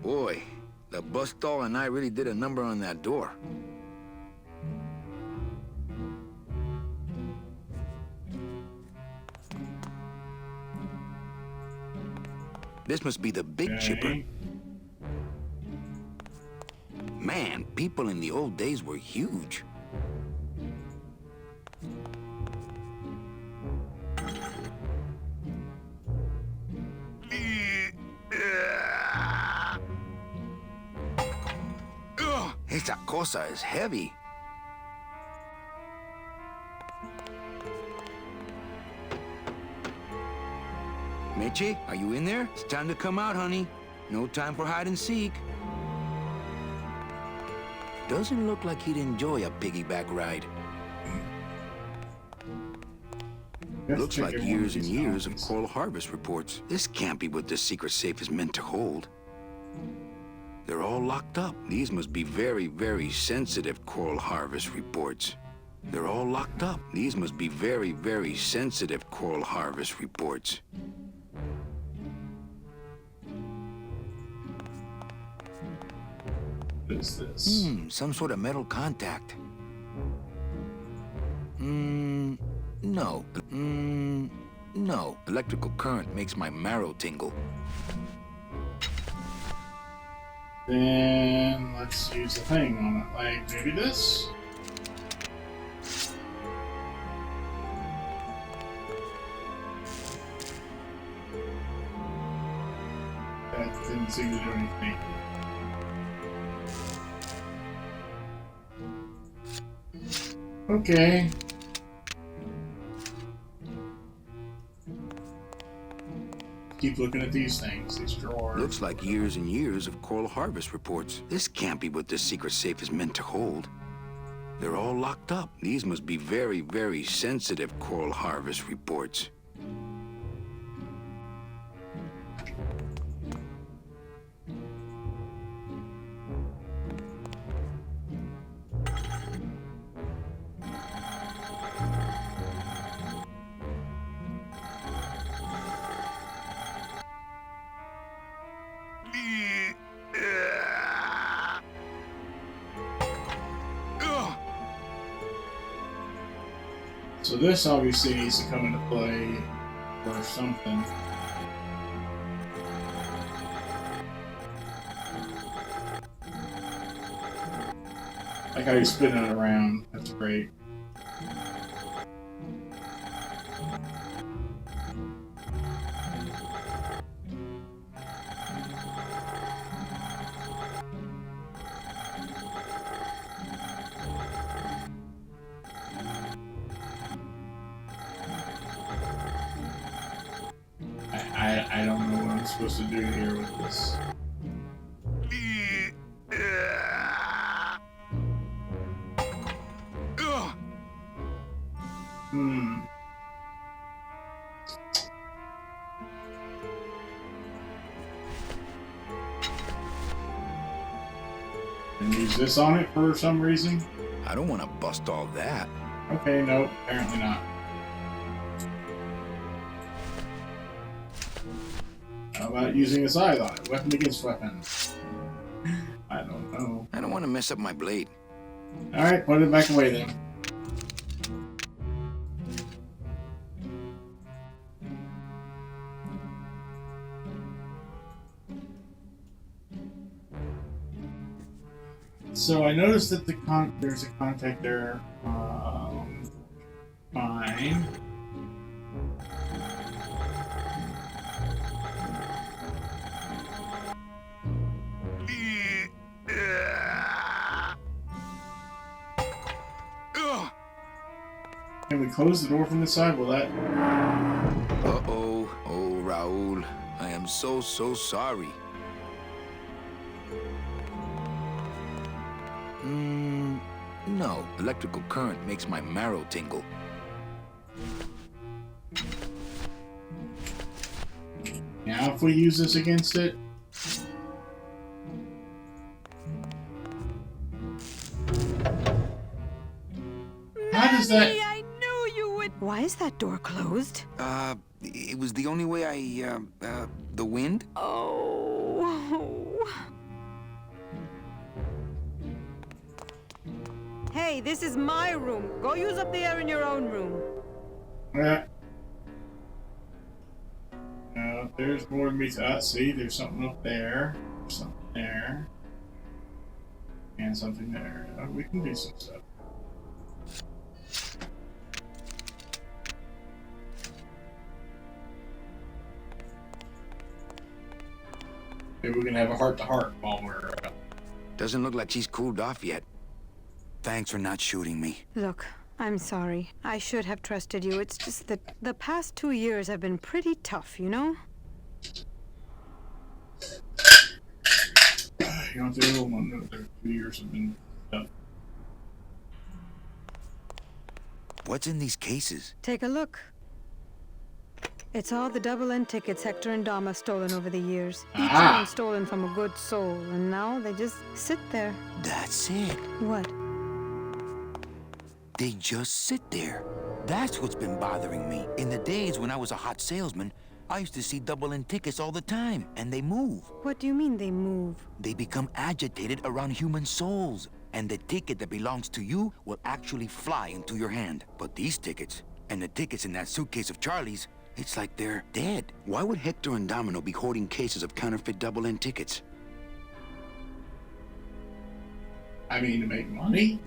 Boy, the bus doll and I really did a number on that door. This must be the big chipper. Man, people in the old days were huge. Esa cosa is heavy. Mitchie, are you in there? It's time to come out, honey. No time for hide and seek. Doesn't look like he'd enjoy a piggyback ride. Looks like years and years of coral harvest reports. This can't be what this secret safe is meant to hold. They're all locked up. These must be very, very sensitive coral harvest reports. They're all locked up. These must be very, very sensitive coral harvest reports. What is this? Some sort of metal contact. No. No. Electrical current makes my marrow tingle. Then let's use the thing on it, like maybe this? That didn't seem to do anything. Okay. Keep looking at these things, these drawers. Looks like years and years of coral harvest reports. This can't be what this secret safe is meant to hold. They're all locked up. These must be very, very sensitive coral harvest reports. So this obviously needs to come into play for something. Like how you spin it around. That's great. I don't know what I'm supposed to do here with this. And use this on it for some reason? I don't want to bust all that. Okay, no, apparently not. How about using a sideline? Weapon against weapon. I don't know. I don't want to mess up my blade. Alright, put it back away then. So I noticed that there's a contact there. Fine. Can we close the door from the side? Will that... Uh-oh. Oh, Raul. I am so sorry. No. Electrical current makes my marrow tingle. Now if we use this against it... How does that... I knew you would. Why is that door closed? It was the only way the wind? Oh. Hey, this is my room. Go use up the air in your own room. There's more to me. See, there's something up there. Something there. And something there. We can do some stuff. Maybe we can have a heart-to-heart while we're... Doesn't look like she's cooled off yet. Thanks for not shooting me. Look, I'm sorry. I should have trusted you. It's just that the past 2 years have been pretty tough, you know? You don't have to one. The 2 years have been tough. What's in these cases? Take a look. It's all the double-end tickets Hector and Dom have stolen over the years. Each one stolen from a good soul, and now they just sit there. That's it. What? They just sit there. That's what's been bothering me. In the days when I was a hot salesman, I used to see double-end tickets all the time, and they move. What do you mean they move? They become agitated around human souls, and the ticket that belongs to you will actually fly into your hand. But these tickets, and the tickets in that suitcase of Charlie's, it's like they're dead. Why would Hector and Domino be hoarding cases of counterfeit double-end tickets? I mean, to make money?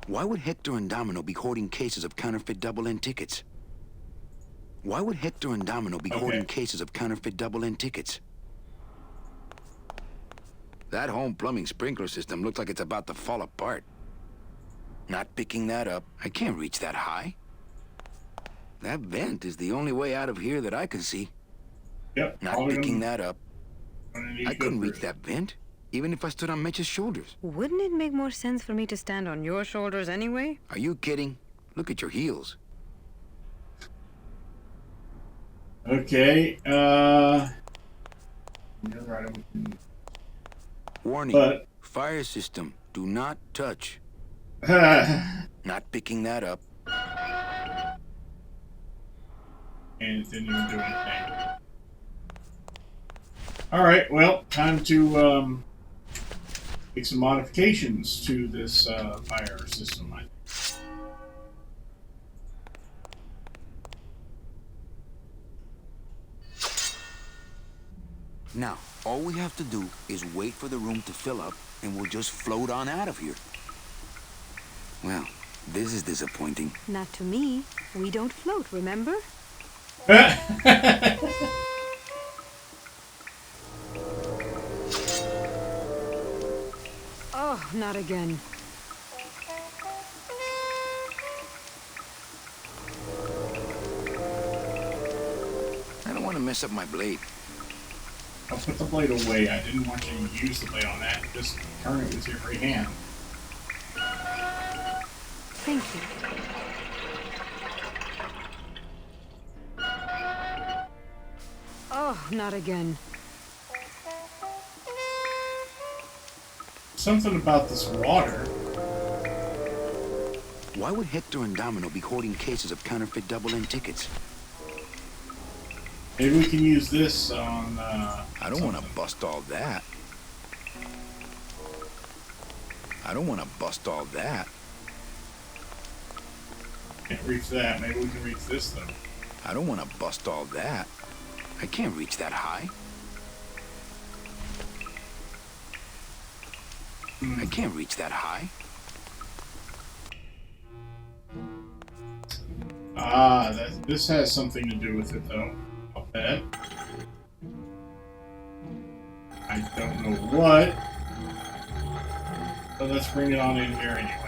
Why would Hector and Domino be hoarding cases of counterfeit double-end tickets? Why would Hector and Domino be hoarding cases of counterfeit double-end tickets? That home plumbing sprinkler system looks like it's about to fall apart. Not picking that up. I can't reach that high. That vent is the only way out of here that I can see. Yep. Not picking that up. I couldn't reach that vent, even if I stood on Mitch's shoulders. Wouldn't it make more sense for me to stand on your shoulders anyway? Are you kidding? Look at your heels. Okay, you're right. Warning. Fire system. Do not touch. Not picking that up. And it didn't even do anything. Alright, well, time to make some modifications to this fire system, I think. Now, all we have to do is wait for the room to fill up, and we'll just float on out of here. Well, this is disappointing. Not to me. We don't float, remember? Oh, not again. I don't want to mess up my blade. I'll put the blade away. I didn't want you to use the blade on that. Just turn it with your free hand. Thank you. Oh, not again. Something about this water. Why would Hector and Domino be hoarding cases of counterfeit double-end tickets? Maybe we can use this on. I don't want to bust all that. I don't want to bust all that. Can't reach that. Maybe we can reach this though. I don't want to bust all that. I can't reach that high. I can't reach that high. Ah, this has something to do with it though. I'll bet. I don't know what. But let's bring it on in here anyway.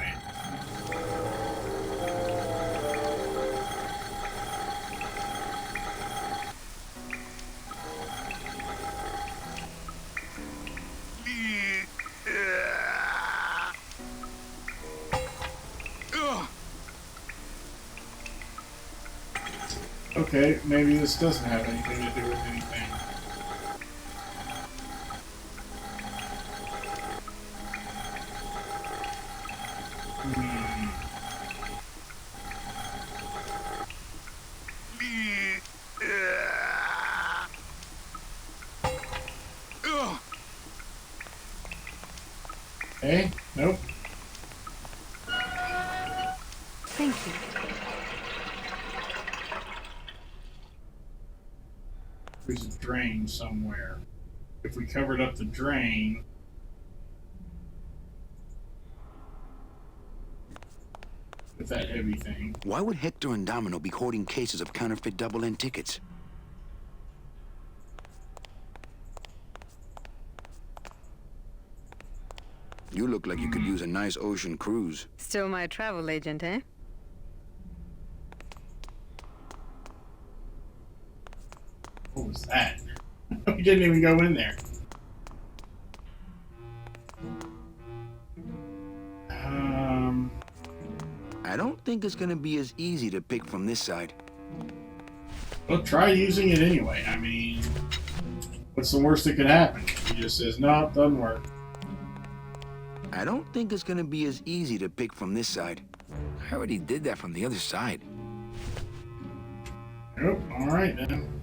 Okay, maybe this doesn't have anything to do with anything. Okay, nope. Thank you. There's a drain somewhere. If we covered up the drain... with that heavy thing. Why would Hector and Domino be hoarding cases of counterfeit double-end tickets? You look like you could use a nice ocean cruise. Still my travel agent, eh? What was that? We didn't even go in there. I don't think it's gonna be as easy to pick from this side. Well, try using it anyway. I mean, what's the worst that could happen? He just says, no, it doesn't work. I don't think it's gonna be as easy to pick from this side. I already did that from the other side. Nope, alright then.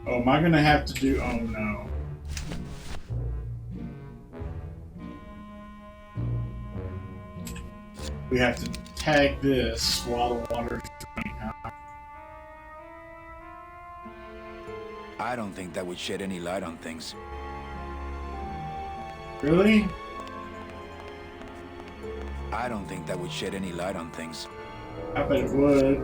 Oh, am I gonna have to do... oh no. We have to tag this while the water's running out. I don't think that would shed any light on things. Really? I don't think that would shed any light on things. I bet it would.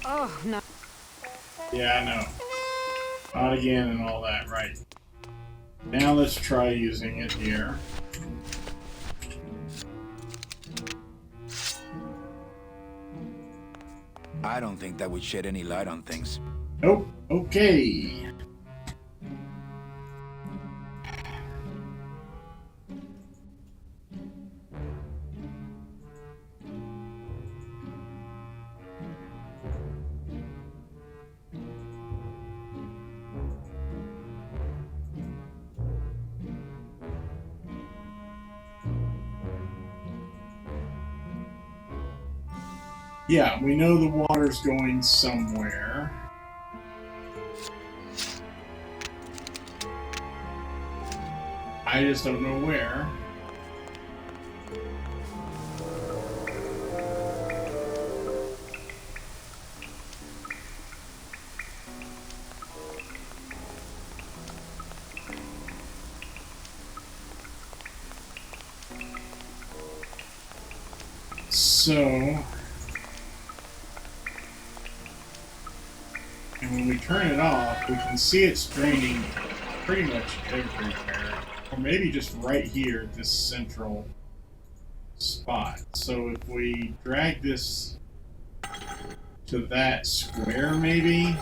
Oh, no. Yeah, I know. Not again and all that, right. Now let's try using it here. I don't think that would shed any light on things. Nope. Okay. Yeah, we know the water's going somewhere. I just don't know where. So... and when we turn it off, we can see it's draining pretty much everywhere. Or maybe just right here at this central spot. So if we drag this to that square, maybe?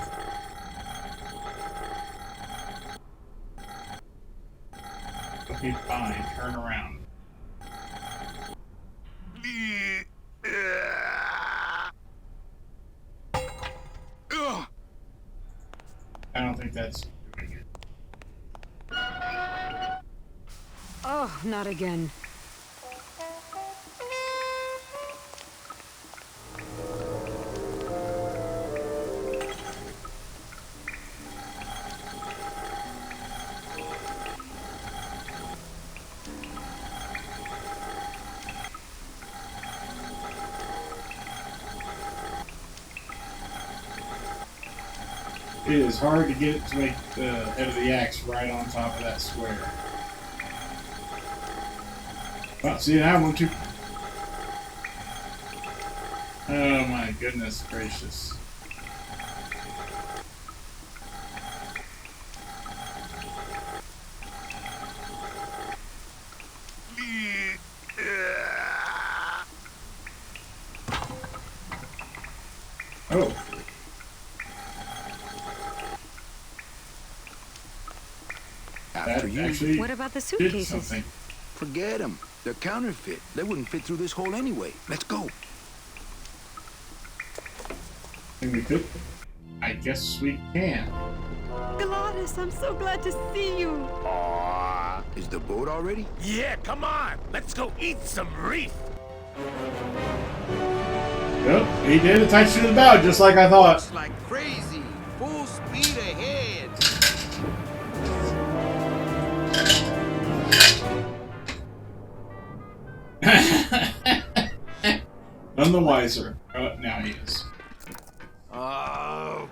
Okay, fine. Turn around. I don't think that's doing it. Oh, not again. It is hard to get it to make the head of the axe right on top of that square. Well, see, I want to. Oh my goodness gracious. Oh. After you. Actually What about the did suitcases? something. Forget them. They're counterfeit. They wouldn't fit through this hole anyway. Let's go. Can we fit? I guess we can. Gladys, I'm so glad to see you. Aw. Is the boat already? Yeah, come on. Let's go eat some reef. Yep, he did attach to the bow just like I thought. Looks like crazy. Full speed ahead. None the wiser. Now he is. Oh.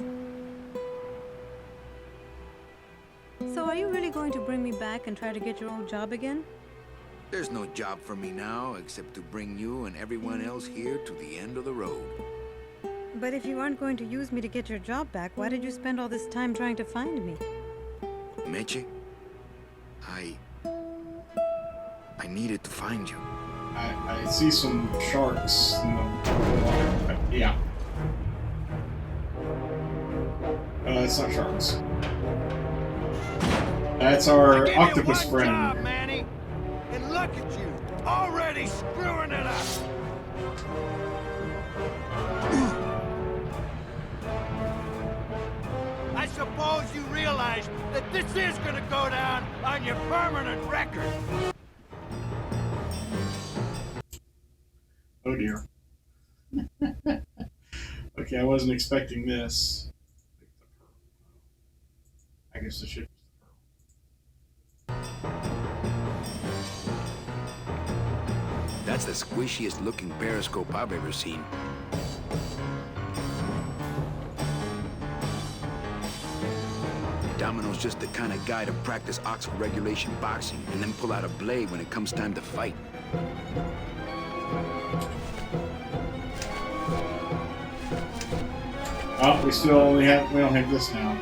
So are you really going to bring me back and try to get your old job again? There's no job for me now except to bring you and everyone else here to the end of the road. But if you aren't going to use me to get your job back, why did you spend all this time trying to find me? Meche, I needed to find you. I see some sharks in the water. Yeah. It's not sharks. That's our Give octopus you one friend. job, Manny. And look at you, already screwing it up. I suppose you realize that this is gonna go down on your permanent record. Oh dear. Okay, I wasn't expecting this. I guess the ship. That's the squishiest looking periscope I've ever seen. Domino's just the kind of guy to practice Oxford regulation boxing and then pull out a blade when it comes time to fight. Oh, we don't have this now.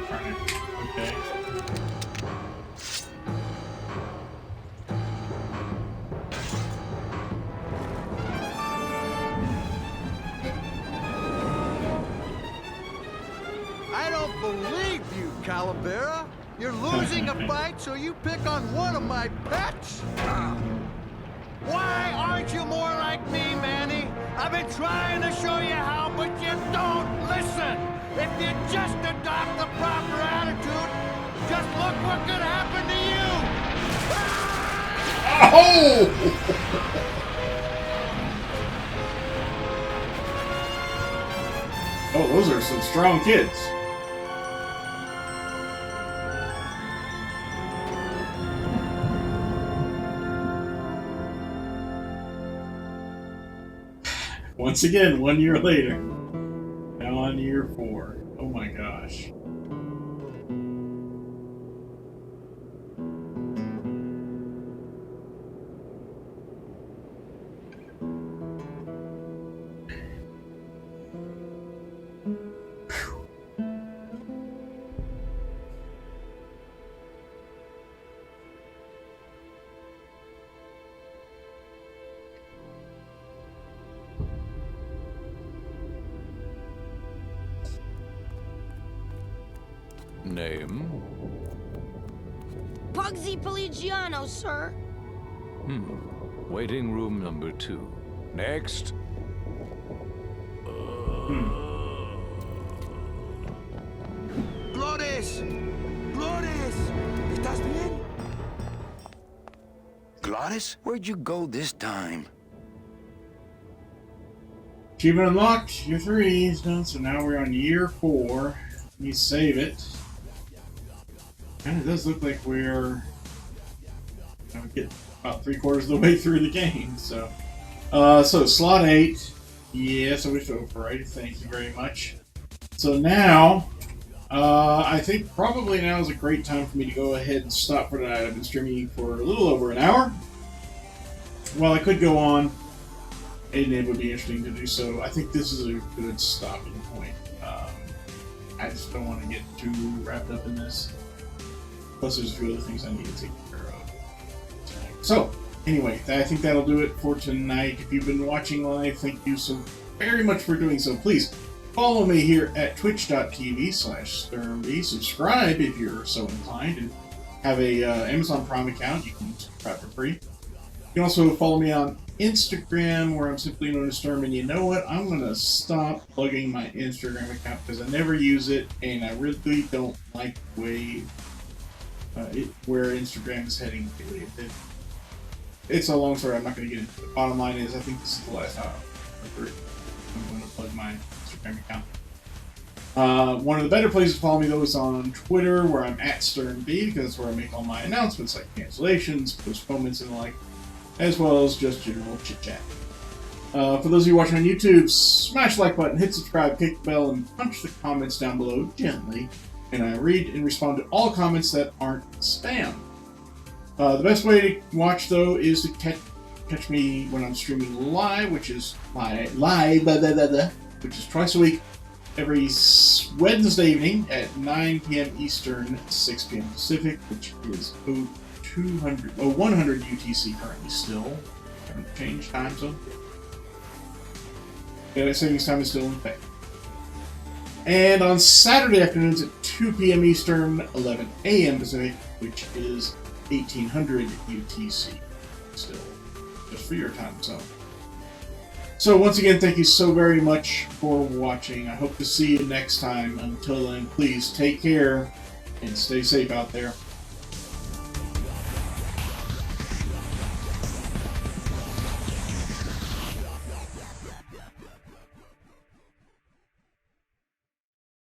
Okay. I don't believe you, Calavera. You're losing a fight, so you pick on one of my pets? Why aren't you more like me, Manny? I've been trying to show you how, but you don't listen. If you just adopt the proper attitude, just look what could happen to you. Oh, those are some strong kids. Once again, 1 year later. Now on year 4. Oh my gosh. Name? Pugsy Pelagiano, sir. Waiting room number 2. Next. Flores! Flores! ¿Estás bien? Glottis? Where'd you go this time? Achievement unlocked. Year 3 is done, so now we're on year 4. Let me save it. And it does look like we're get about 3/4 of the way through the game. So, so slot 8. Yes, I wish to override. Thank you very much. So now, I think probably now is a great time for me to go ahead and stop for tonight. I've been streaming for a little over an hour. While I could go on, and it would be interesting to do so, I think this is a good stopping point. I just don't want to get too wrapped up in this. Plus, there's a few other things I need to take care of tonight. So, anyway, I think that'll do it for tonight. If you've been watching live, thank you so very much for doing so. Please follow me here at twitch.tv/SturmB. Subscribe if you're so inclined, and have a Amazon Prime account. You can subscribe for free. You can also follow me on Instagram, where I'm simply known as Sturm. And you know what? I'm going to stop plugging my Instagram account because I never use it, and I really don't like the way where Instagram is heading. It's a long story. I'm not going to get into it. The bottom line is, I think this is the last time I'm going to plug my Instagram account. One of the better places to follow me, though, is on Twitter, where I'm at SturnB, because that's where I make all my announcements, like cancellations, postponements, and the like, as well as just general chit-chat. For those of you watching on YouTube, smash the like button, hit subscribe, kick the bell, and punch the comments down below gently, and I read and respond to all comments that aren't spam. The best way to watch, though, is to catch me when I'm streaming live, which is which is twice a week, every Wednesday evening at 9 p.m. Eastern, 6 p.m. Pacific, which is 100 UTC currently still. Haven't changed time zone. Daylight savings time is still in effect. And on Saturday afternoons at 2 p.m. Eastern, 11 a.m. Pacific, which is 1800 UTC still, just for your time zone. So once again, thank you so very much for watching. I hope to see you next time. Until then, please take care and stay safe out there.